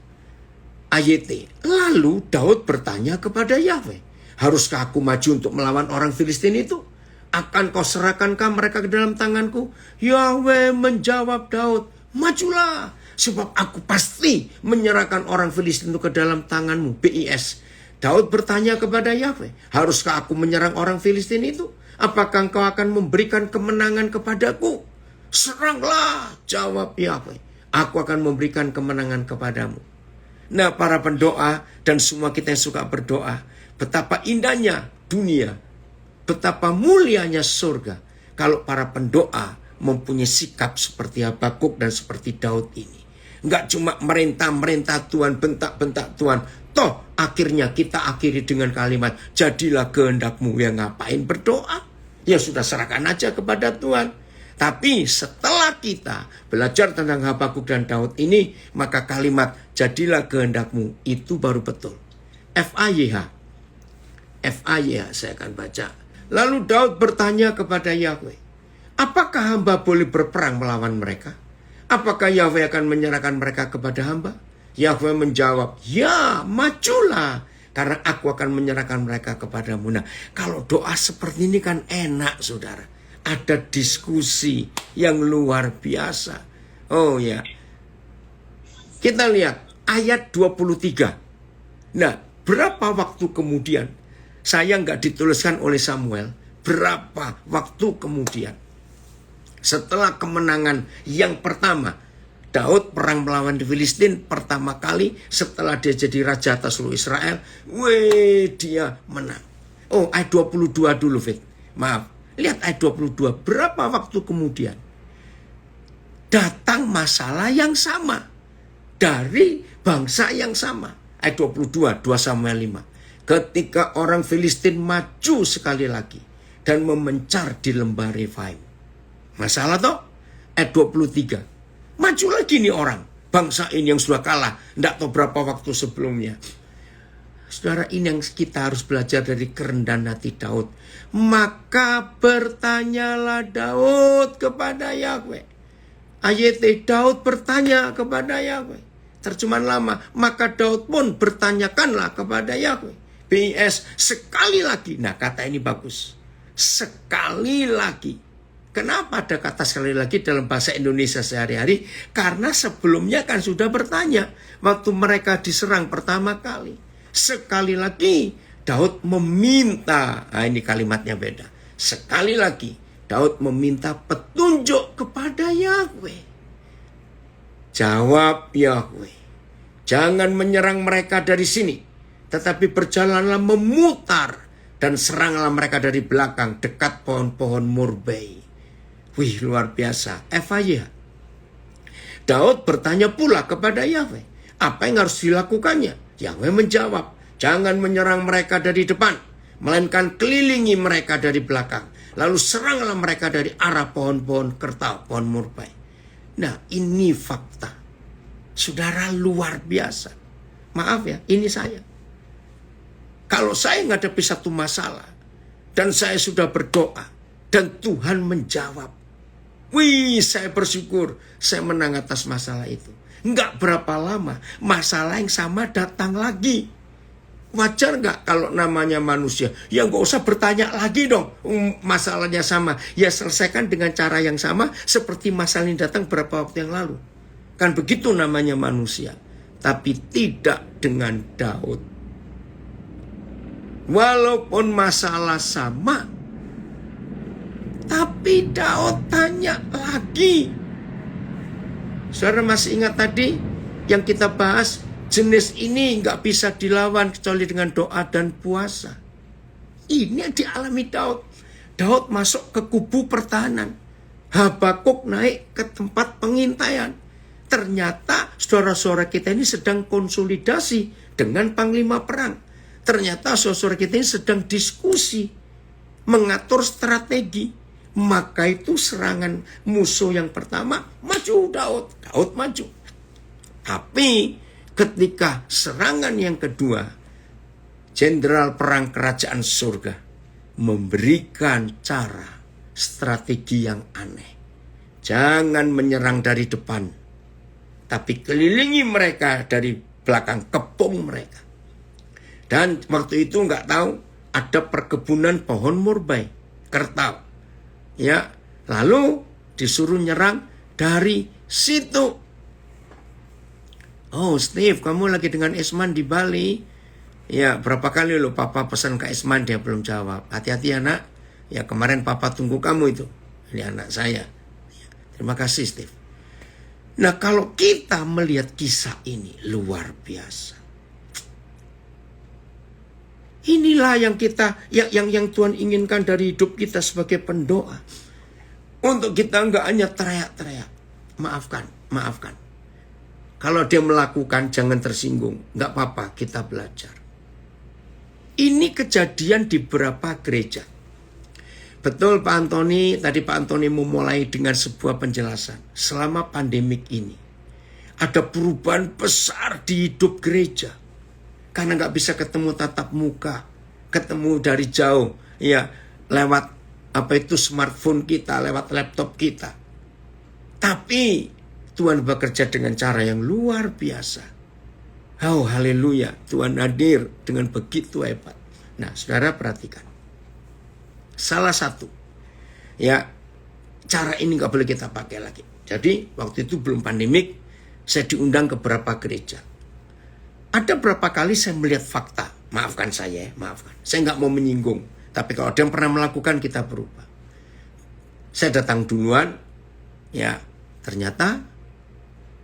AYT. Lalu Daud bertanya kepada Yahweh, haruskah aku maju untuk melawan orang Filistin itu? Akan kau serahkankah mereka ke dalam tanganku? Yahweh menjawab Daud, majulah, sebab aku pasti menyerahkan orang Filistin itu ke dalam tanganmu. BIS. Daud bertanya kepada Yahweh, haruskah aku menyerang orang Filistin itu? Apakah engkau akan memberikan kemenangan kepadaku? Seranglah, jawab Yahweh. Aku akan memberikan kemenangan kepadamu. Nah, para pendoa dan semua kita yang suka berdoa, betapa indahnya dunia, betapa mulianya surga kalau para pendoa mempunyai sikap seperti Habakuk dan seperti Daud ini. Enggak cuma merintah-merintah Tuhan, bentak-bentak Tuhan. Toh akhirnya kita akhiri dengan kalimat, jadilah kehendak-Mu. Ya ngapain berdoa? Ya sudah serahkan aja kepada Tuhan. Tapi setelah kita belajar tentang Habakuk dan Daud ini, maka kalimat jadilah kehendak-Mu itu baru betul. FAYH. FAYH saya akan baca. Lalu Daud bertanya kepada Yahweh, Apakah hamba boleh berperang melawan mereka? Apakah Yahweh akan menyerahkan mereka kepada hamba? Yahweh menjawab, ya majulah, karena aku akan menyerahkan mereka kepadamu. Nah, kalau doa seperti ini kan enak, saudara. Ada diskusi yang luar biasa. Oh ya, kita lihat ayat 23. Nah, berapa waktu kemudian, saya nggak dituliskan oleh Samuel, berapa waktu kemudian, setelah kemenangan yang pertama, Daud perang melawan Filistin pertama kali setelah dia jadi raja atas seluruh Israel. Dia menang. Oh, ayat 22 dulu, Fit. Maaf. Lihat ayat 22. Berapa waktu kemudian datang masalah yang sama dari bangsa yang sama. Ayat 22, 2 Samuel 5. Ketika orang Filistin maju sekali lagi dan memencar di lembah Refaim. Masalah toh? Ayat 23. Maju lagi nih orang. Bangsa ini yang sudah kalah. Tidak tahu berapa waktu sebelumnya. Saudara, ini yang kita harus belajar dari kerendahan hati Daud. Maka bertanyalah Daud kepada Yahweh. Ayat Daud bertanya kepada Yahweh. Terjemahan lama. Maka Daud pun bertanyakanlah kepada Yahweh. BIS sekali lagi. Nah, kata ini bagus. Sekali lagi. Kenapa ada kata sekali lagi dalam bahasa Indonesia sehari-hari? Karena sebelumnya kan sudah bertanya. Waktu mereka diserang pertama kali. Sekali lagi Daud meminta. Nah, ini kalimatnya beda. Sekali lagi Daud meminta petunjuk kepada Yahweh. Jawab Yahweh. Jangan menyerang mereka dari sini. Tetapi berjalanlah memutar. Dan seranglah mereka dari belakang dekat pohon-pohon murbei. Wih, luar biasa. FYI. Daud bertanya pula kepada Yahweh. Apa yang harus dilakukannya? Yahweh menjawab. Jangan menyerang mereka dari depan. Melainkan kelilingi mereka dari belakang. Lalu seranglah mereka dari arah pohon-pohon kertau, pohon murbai. Nah, ini fakta. Saudara, luar biasa. Maaf ya, ini saya. Kalau saya menghadapi satu masalah. Dan saya sudah berdoa. Dan Tuhan menjawab. Wih, saya bersyukur saya menang atas masalah itu. Enggak berapa lama, masalah yang sama datang lagi. Wajar nggak kalau namanya manusia? Ya nggak usah bertanya lagi dong, masalahnya sama. Ya selesaikan dengan cara yang sama seperti masalah yang datang beberapa waktu yang lalu. Kan begitu namanya manusia. Tapi tidak dengan Daud. Walaupun masalah sama, tapi Daud tanya lagi. Saudara masih ingat tadi yang kita bahas? Jenis ini nggak bisa dilawan kecuali dengan doa dan puasa. Ini yang dialami Daud. Daud masuk ke kubu pertahanan. Habakuk naik ke tempat pengintaian. Ternyata saudara-saudara kita ini sedang konsolidasi dengan panglima perang. Ternyata saudara-saudara kita ini sedang diskusi, mengatur strategi. Maka itu serangan musuh yang pertama, maju Daud. Daud maju. Tapi ketika serangan yang kedua, jenderal perang kerajaan surga memberikan cara, strategi yang aneh. Jangan menyerang dari depan, tapi kelilingi mereka dari belakang, kepung mereka. Dan waktu itu nggak tahu ada perkebunan pohon murbai, kertau. Ya, lalu disuruh nyerang dari situ. Oh, Steve, kamu lagi dengan Isman di Bali? Ya, berapa kali lo papa pesan ke Isman, dia belum jawab. Hati-hati ya, nak. Ya, kemarin papa tunggu kamu itu. Ini anak saya. Ya, terima kasih, Steve. Nah, kalau kita melihat kisah ini luar biasa. Inilah yang Tuhan inginkan dari hidup kita sebagai pendoa. Untuk kita enggak hanya teriak-teriak. Maafkan. Kalau dia melakukan jangan tersinggung. Enggak apa-apa, kita belajar. Ini kejadian di beberapa gereja. Betul Pak Antoni, tadi Pak Antoni memulai dengan sebuah penjelasan. Selama pandemik ini, ada perubahan besar di hidup gereja. Karena nggak bisa ketemu tatap muka, ketemu dari jauh, ya lewat apa itu smartphone kita, lewat laptop kita. Tapi Tuhan bekerja dengan cara yang luar biasa. Oh haleluya, Tuhan hadir dengan begitu hebat. Nah saudara perhatikan. Salah satu, ya cara ini gak boleh kita pakai lagi. Jadi waktu itu belum pandemik, saya diundang ke beberapa gereja. Ada berapa kali saya melihat fakta, maafkan saya, maafkan. Saya gak mau menyinggung, tapi kalau ada yang pernah melakukan kita berubah. Saya datang duluan, ya ternyata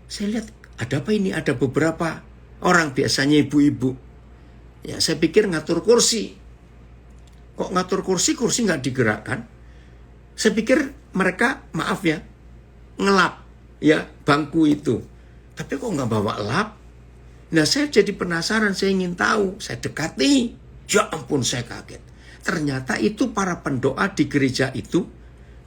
saya lihat ada apa ini, ada beberapa orang biasanya ibu-ibu. Ya saya pikir ngatur kursi. Kok ngatur kursi nggak digerakkan? Saya pikir mereka, maaf ya, ngelap ya bangku itu. Tapi kok nggak bawa lap? Nah saya jadi penasaran, saya ingin tahu. Saya dekati, ya ampun saya kaget. Ternyata itu para pendoa di gereja itu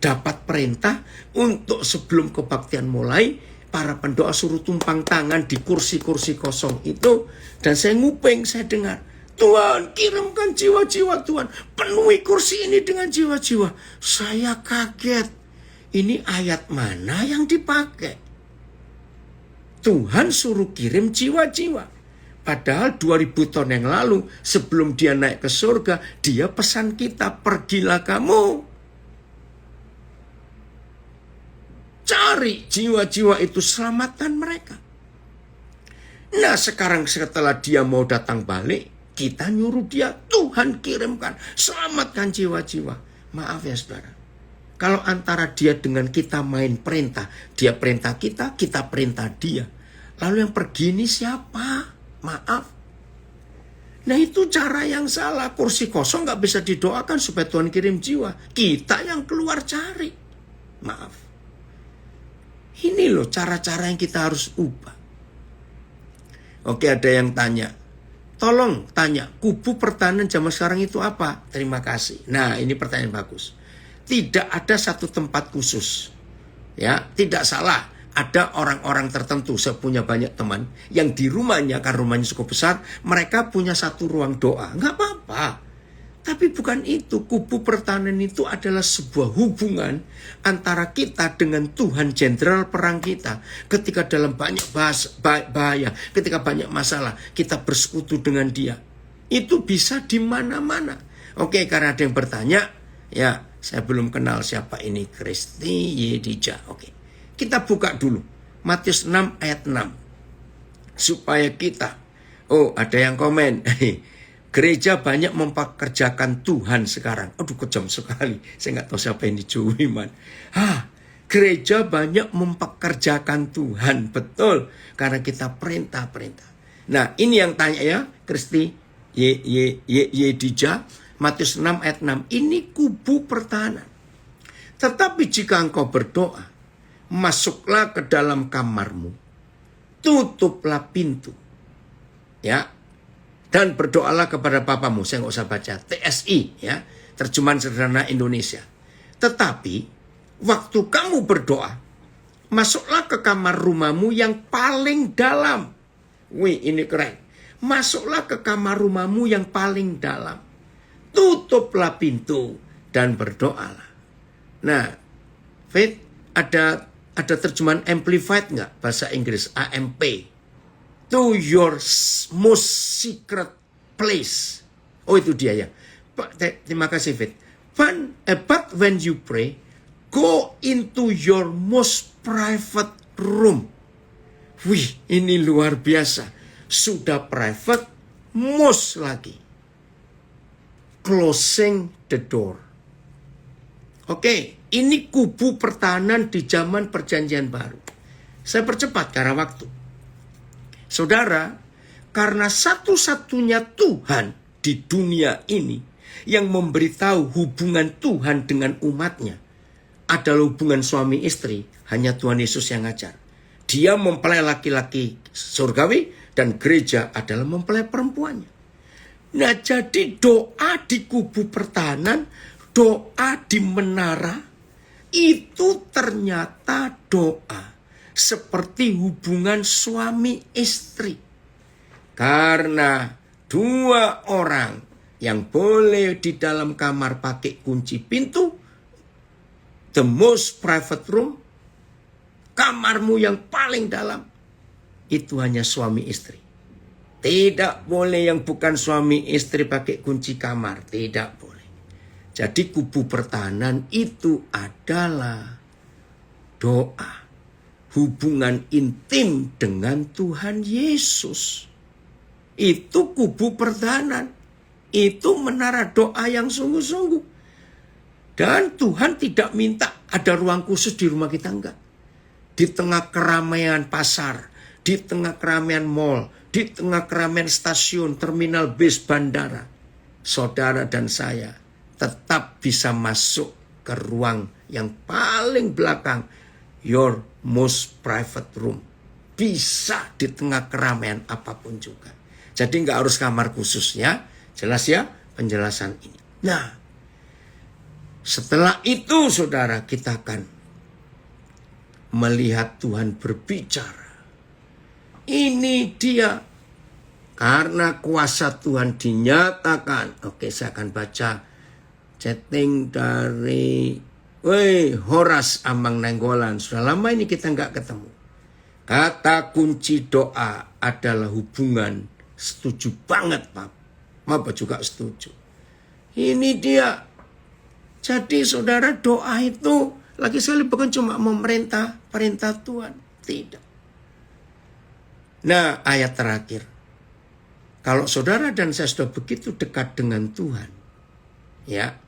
dapat perintah untuk sebelum kebaktian mulai, para pendoa suruh tumpang tangan di kursi-kursi kosong itu. Dan saya nguping, saya dengar, Tuhan kirimkan jiwa-jiwa Tuhan, penuhi kursi ini dengan jiwa-jiwa. Saya kaget, ini ayat mana yang dipakai? Tuhan suruh kirim jiwa-jiwa. Padahal 2000 tahun yang lalu sebelum dia naik ke surga, dia pesan kita, pergilah kamu. Cari jiwa-jiwa itu, selamatkan mereka. Nah sekarang setelah dia mau datang balik, kita nyuruh dia, Tuhan kirimkan, selamatkan jiwa-jiwa. Maaf ya saudara, kalau antara dia dengan kita main perintah, dia perintah kita, kita perintah dia. Lalu yang pergi ini siapa? Maaf. Nah itu cara yang salah. Kursi kosong gak bisa didoakan supaya Tuhan kirim jiwa. Kita yang keluar cari. Maaf. Ini loh cara-cara yang kita harus ubah. Oke, ada yang tanya. Tolong tanya, kubu pertahanan zaman sekarang itu apa? Terima kasih. Nah, ini pertanyaan bagus. Tidak ada satu tempat khusus. Ya, tidak salah. Ada orang-orang tertentu, saya punya banyak teman yang di rumahnya, kan rumahnya cukup besar, mereka punya satu ruang doa. Nggak apa-apa. Tapi bukan itu. Kubu pertahanan itu adalah sebuah hubungan antara kita dengan Tuhan, jenderal perang kita. Ketika dalam banyak bahaya, ketika banyak masalah, kita bersekutu dengan dia. Itu bisa di mana-mana. Oke, karena ada yang bertanya, ya saya belum kenal siapa ini, Kristi Yedija. Oke, kita buka dulu Matius 6 ayat 6. Supaya kita, oh ada yang komen, gereja banyak mempekerjakan Tuhan sekarang. Aduh kejam sekali. Saya nggak tahu siapa yang dicuri man. Gereja banyak mempekerjakan Tuhan. Betul. Karena kita perintah-perintah. Nah ini yang tanya ya. Kristi Yedija. Matius 6 ayat 6. Ini kubu pertahanan. Tetapi jika engkau berdoa, masuklah ke dalam kamarmu. Tutuplah pintu. Ya. Dan berdoalah kepada Bapamu. Saya nggak usah baca. TSI ya. Terjemahan Sederhana Indonesia. Tetapi waktu kamu berdoa, masuklah ke kamar rumahmu yang paling dalam. Wih ini keren. Masuklah ke kamar rumahmu yang paling dalam. Tutuplah pintu dan berdoalah. Nah, Faith, ada terjemahan Amplified nggak? Bahasa Inggris, AMP. To your most secret place. Oh itu dia ya. Terima kasih Fit. But when you pray, go into your most private room. Wih ini luar biasa. Sudah private, most lagi. Closing the door. Oke, ini kubu pertahanan di zaman perjanjian baru. Saya percepat karena waktu. Saudara, karena satu-satunya Tuhan di dunia ini yang memberitahu hubungan Tuhan dengan umatnya adalah hubungan suami istri, hanya Tuhan Yesus yang ngajar. Dia mempelai laki-laki surgawi dan gereja adalah mempelai perempuannya. Nah jadi doa di kubu pertahanan, doa di menara, itu ternyata doa seperti hubungan suami istri. Karena dua orang yang boleh di dalam kamar pakai kunci pintu, the most private room, kamarmu yang paling dalam, itu hanya suami istri. Tidak boleh yang bukan suami istri pakai kunci kamar. Tidak boleh. Jadi kubu pertahanan itu adalah doa. Hubungan intim dengan Tuhan Yesus. Itu kubu pertahanan. Itu menara doa yang sungguh-sungguh. Dan Tuhan tidak minta ada ruang khusus di rumah kita, enggak. Di tengah keramaian pasar, di tengah keramaian mall, di tengah keramaian stasiun, terminal bis, bandara, saudara dan saya tetap bisa masuk ke ruang yang paling belakang, your most private room. Bisa di tengah keramaian apapun juga. Jadi nggak harus kamar khusus ya. Jelas ya penjelasan ini. Nah, setelah itu saudara, kita akan melihat Tuhan berbicara. Ini dia. Karena kuasa Tuhan dinyatakan. Oke, saya akan baca chatting dari Horas Amang Nenggolan. Sudah lama ini kita nggak ketemu. Kata kunci doa adalah hubungan. Setuju banget, Pak. Bapak juga setuju. Ini dia. Jadi saudara, doa itu lagi sekali bukan cuma memerintah perintah Tuhan. Tidak. Nah, ayat terakhir. Kalau saudara dan saya sudah begitu dekat dengan Tuhan. Ya.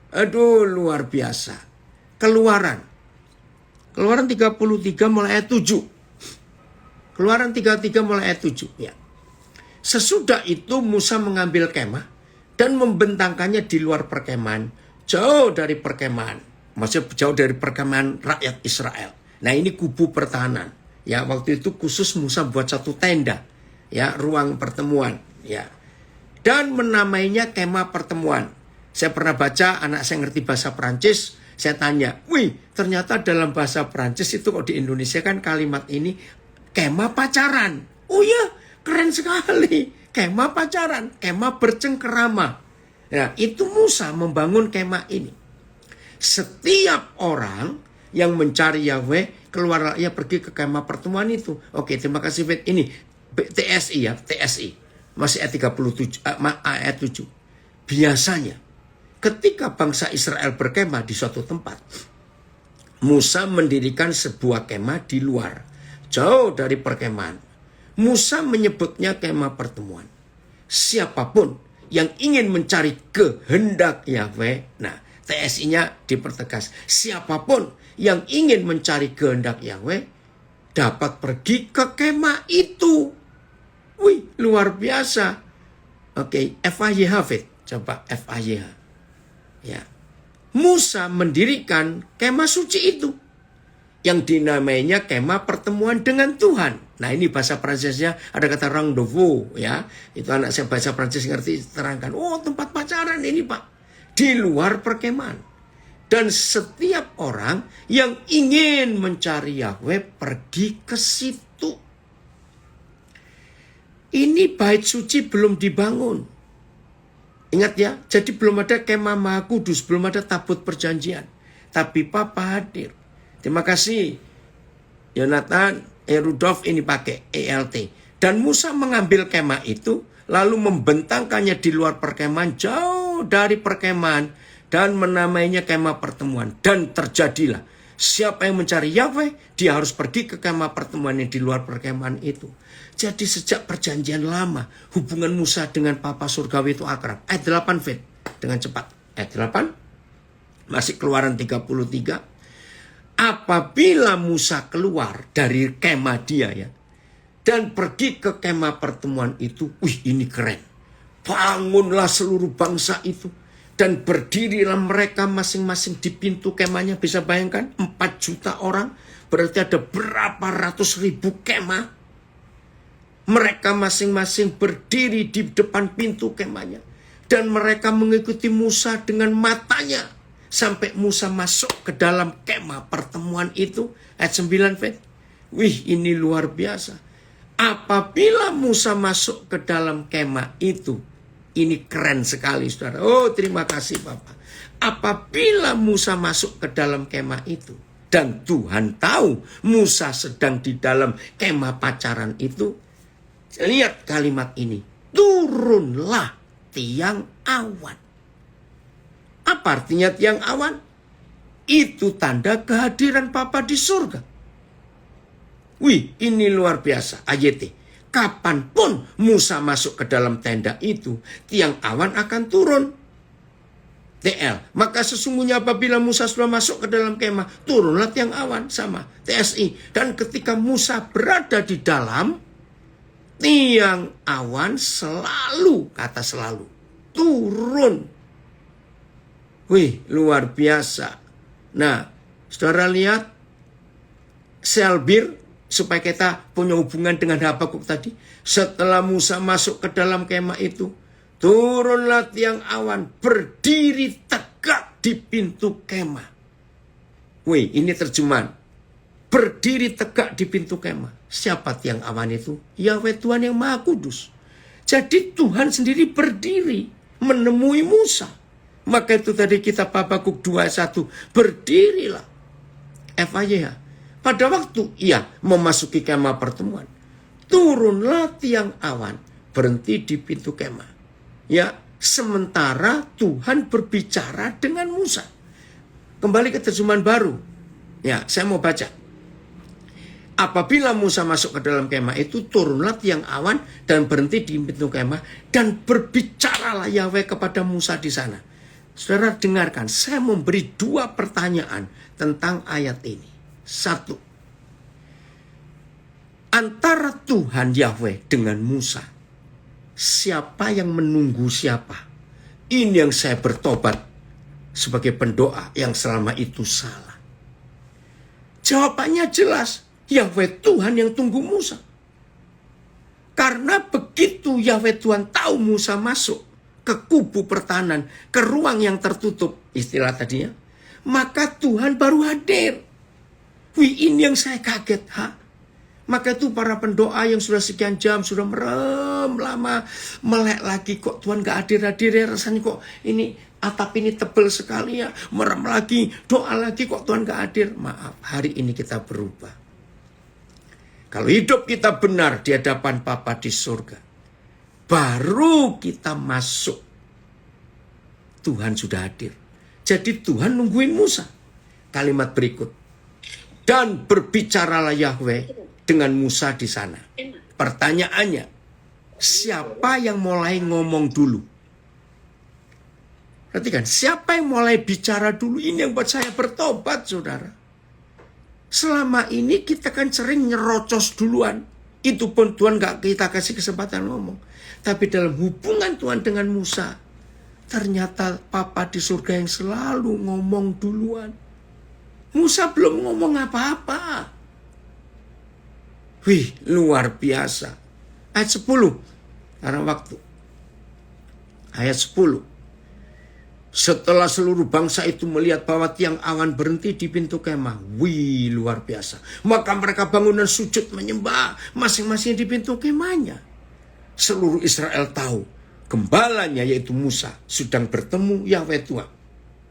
Aduh, luar biasa. Keluaran 33 mulai ayat 7. Keluaran 33 mulai ayat 7. Ya. Sesudah itu Musa mengambil kemah dan membentangkannya di luar perkemahan. Jauh dari perkemahan. Maksudnya jauh dari perkemahan rakyat Israel. Nah, ini kubu pertahanan. Ya, waktu itu khusus Musa buat satu tenda, ya, ruang pertemuan, ya. Dan menamainya kemah pertemuan. Saya pernah baca, anak saya ngerti bahasa Perancis, saya tanya, ternyata dalam bahasa Perancis itu kok di Indonesia kan kalimat ini kemah pacaran. Oh ya, keren sekali. Kemah pacaran, kemah bercengkerama. Ya, itu Musa membangun kemah ini. Setiap orang yang mencari Yahweh, keluar ya pergi ke kemah pertemuan itu. Oke, terima kasih Fit. Ini TSI ya, TSI. Masih ayat 37, ayat 7. Biasanya ketika bangsa Israel berkemah di suatu tempat, Musa mendirikan sebuah kemah di luar, jauh dari perkemahan. Musa menyebutnya kemah pertemuan. Siapapun yang ingin mencari kehendak Yahweh, nah TSI-nya dipertegas. Siapapun yang ingin mencari kehendak Yahweh dapat pergi ke kemah itu. Wih, luar biasa. Oke, FAYH Fit. Coba FAYH. Ya. Musa mendirikan kemah suci itu. Yang dinamainya kemah pertemuan dengan Tuhan. Nah, ini bahasa Prancisnya ada kata rendezvous ya. Itu anak saya bahasa Prancis ngerti, terangkan. Oh, tempat pacaran ini, Pak. Di luar perkemahan. Dan setiap orang yang ingin mencari Yahweh pergi ke situ. Ini bait suci belum dibangun. Ingat ya, jadi belum ada kemah Maha Kudus, belum ada tabut perjanjian. Tapi Papa hadir. Terima kasih Yonatan, Rudolf ini pakai ELT. Dan Musa mengambil kemah itu, lalu membentangkannya di luar perkemahan, jauh dari perkemahan, dan menamainya kemah pertemuan. Dan terjadilah, siapa yang mencari Yahweh, dia harus pergi ke kemah pertemuan yang di luar perkemahan itu. Jadi sejak perjanjian lama, hubungan Musa dengan Papa Surgawi itu akrab. Ayat 8 Fit, dengan cepat. Ayat 8, masih Keluaran 33. Apabila Musa keluar dari kemah dia ya, dan pergi ke kemah pertemuan itu, ini keren. Bangunlah seluruh bangsa itu. Dan berdirilah mereka masing-masing di pintu kemahnya. Bisa bayangkan 4 juta orang. Berarti ada berapa ratus ribu kemah. Mereka masing-masing berdiri di depan pintu kemahnya. Dan mereka mengikuti Musa dengan matanya. Sampai Musa masuk ke dalam kemah pertemuan itu. Ayat 9 Fit. Ini luar biasa. Apabila Musa masuk ke dalam kemah itu, ini keren sekali saudara. Oh terima kasih Bapak. Apabila Musa masuk ke dalam kemah itu, dan Tuhan tahu Musa sedang di dalam kemah pacaran itu, lihat kalimat ini, turunlah tiang awan. Apa artinya tiang awan? Itu tanda kehadiran Bapa di surga. Wih, ini luar biasa. AYT. Kapanpun Musa masuk ke dalam tenda itu, tiang awan akan turun. TL. Maka sesungguhnya apabila Musa sudah masuk ke dalam kemah, turunlah tiang awan. Sama. TSI. Dan ketika Musa berada di dalam, tiang awan selalu, kata selalu, turun. Wih, luar biasa. Nah, saudara lihat, selbir, supaya kita punya hubungan dengan Habakuk tadi. Setelah Musa masuk ke dalam kemah itu, turunlah tiang awan, berdiri tegak di pintu kemah. Wih, ini terjemahan. Berdiri tegak di pintu kemah. Siapa tiang awan itu? Yahweh Tuhan yang Maha Kudus. Jadi Tuhan sendiri berdiri menemui Musa. Maka itu tadi kitab Habakuk 2:1. Berdirilah FAYH. Pada waktu ia memasuki kemah pertemuan, turunlah tiang awan, berhenti di pintu kemah. Ya, sementara Tuhan berbicara dengan Musa. Kembali ke terjemahan baru. Ya, saya mau baca. Apabila Musa masuk ke dalam kemah itu, turunlah tiang awan dan berhenti di pintu kemah, dan berbicaralah Yahweh kepada Musa di sana. Saudara dengarkan, saya memberi 2 pertanyaan tentang ayat ini. 1. Antara Tuhan Yahweh dengan Musa, siapa yang menunggu siapa? Ini yang saya bertobat sebagai pendoa yang selama itu salah. Jawabannya jelas, Yahweh Tuhan yang tunggu Musa. Karena begitu Yahweh Tuhan tahu Musa masuk ke kubu pertahanan, ke ruang yang tertutup, istilah tadinya, maka Tuhan baru hadir. Wih, ini yang saya kaget. Maka itu para pendoa yang sudah sekian jam, sudah merem lama, melek lagi, kok Tuhan gak hadir-hadir ya, rasanya kok ini atap ini tebal sekali ya, merem lagi, doa lagi, kok Tuhan gak hadir. Maaf, hari ini kita berubah. Kalau hidup kita benar di hadapan Bapa di surga, baru kita masuk, Tuhan sudah hadir. Jadi Tuhan nungguin Musa. Kalimat berikut. Dan berbicaralah Yahweh dengan Musa di sana. Pertanyaannya, siapa yang mulai ngomong dulu? Perhatikan, siapa yang mulai bicara dulu? Ini yang buat saya bertobat, saudara. Selama ini kita kan sering nyerocos duluan. Itu pun Tuhan gak kita kasih kesempatan ngomong. Tapi dalam hubungan Tuhan dengan Musa, ternyata Papa di surga yang selalu ngomong duluan. Musa belum ngomong apa-apa. Wih, luar biasa. Ayat 10. Karena waktu. Ayat 10. Setelah seluruh bangsa itu melihat bahwa tiang awan berhenti di pintu kemah. Wih, luar biasa. Maka mereka bangun dan sujud menyembah masing-masing di pintu kemahnya. Seluruh Israel tahu gembalanya yaitu Musa sedang bertemu Yahweh Tuhan.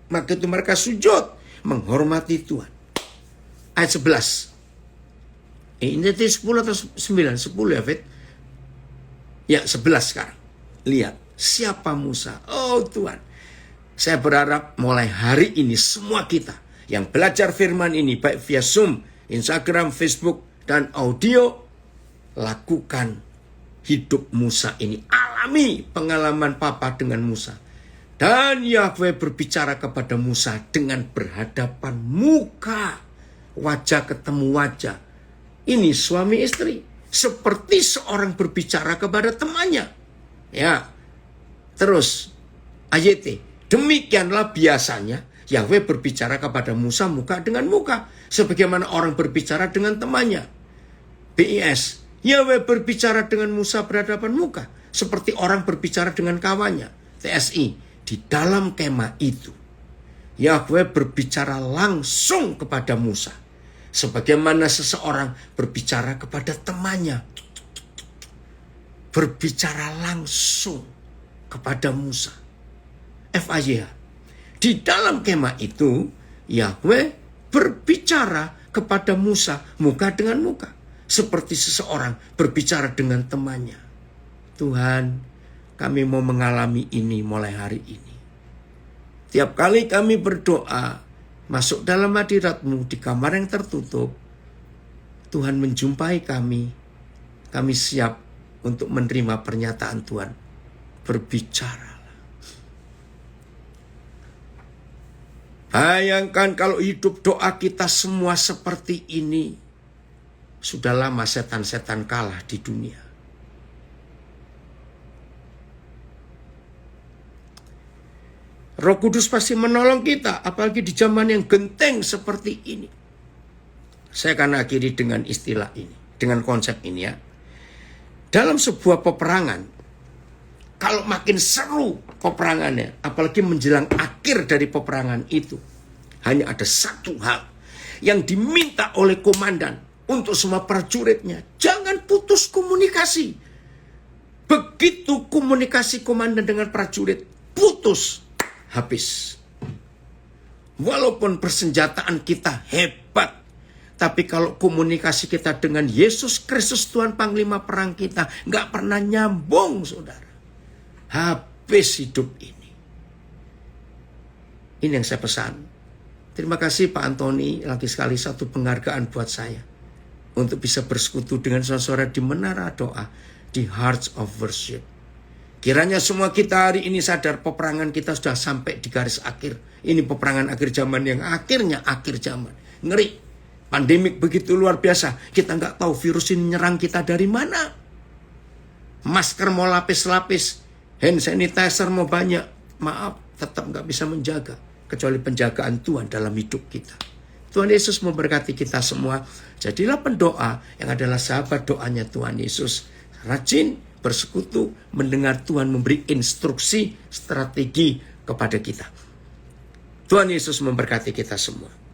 Maka itu mereka sujud menghormati Tuhan. Ayat 11. Ini 10 atau 9? 10 ya, Fit? Ya, 11 sekarang. Lihat, siapa Musa? Oh Tuhan. Saya berharap mulai hari ini semua kita yang belajar firman ini, baik via Zoom, Instagram, Facebook, dan audio, lakukan hidup Musa ini. Alami pengalaman Papa dengan Musa. Dan Yahweh berbicara kepada Musa dengan berhadapan muka. Wajah ketemu wajah. Ini suami istri. Seperti seorang berbicara kepada temannya. Ya. Terus, AYT. Demikianlah biasanya Yahweh berbicara kepada Musa muka dengan muka. Sebagaimana orang berbicara dengan temannya. BIS. Yahweh berbicara dengan Musa berhadapan muka. Seperti orang berbicara dengan kawannya. TSI. Di dalam kemah itu, Yahweh berbicara langsung kepada Musa. Sebagaimana seseorang berbicara kepada temannya. Berbicara langsung. kepada Musa. FAYH. Di dalam kemah itu, Yahweh berbicara kepada Musa muka dengan muka. Seperti seseorang berbicara dengan temannya. Tuhan, kami mau mengalami ini mulai hari ini. Tiap kali kami berdoa, masuk dalam hadirat-Mu di kamar yang tertutup, Tuhan menjumpai kami. Kami siap untuk menerima pernyataan Tuhan. Berbicaralah. Bayangkan kalau hidup doa kita semua seperti ini. Sudah lama setan-setan kalah di dunia. Roh Kudus pasti menolong kita, apalagi di zaman yang genteng seperti ini. Saya akan akhiri dengan istilah ini, dengan konsep ini ya. Dalam sebuah peperangan, kalau makin seru peperangannya, apalagi menjelang akhir dari peperangan itu, hanya ada satu hal yang diminta oleh komandan untuk semua prajuritnya. Jangan putus komunikasi. Begitu komunikasi komandan dengan prajurit putus, habis. Walaupun persenjataan kita hebat, tapi kalau komunikasi kita dengan Yesus Kristus Tuhan Panglima Perang kita nggak pernah nyambung, saudara. Habis hidup ini. Ini yang saya pesan. Terima kasih Pak Antoni, lagi sekali satu penghargaan buat saya. Untuk bisa bersekutu dengan saudara di menara doa, di Hearts of Worship. Kiranya semua kita hari ini sadar peperangan kita sudah sampai di garis akhir. Ini peperangan akhir zaman yang akhirnya akhir zaman. Ngeri. Pandemik begitu luar biasa. Kita nggak tahu virus ini nyerang kita dari mana. Masker mau lapis-lapis. Hand sanitizer mau banyak. Maaf, tetap nggak bisa menjaga. Kecuali penjagaan Tuhan dalam hidup kita. Tuhan Yesus memberkati kita semua. Jadilah pendoa yang adalah sahabat doanya Tuhan Yesus. Rajin bersekutu, mendengar Tuhan memberi instruksi, strategi kepada kita. Tuhan Yesus memberkati kita semua.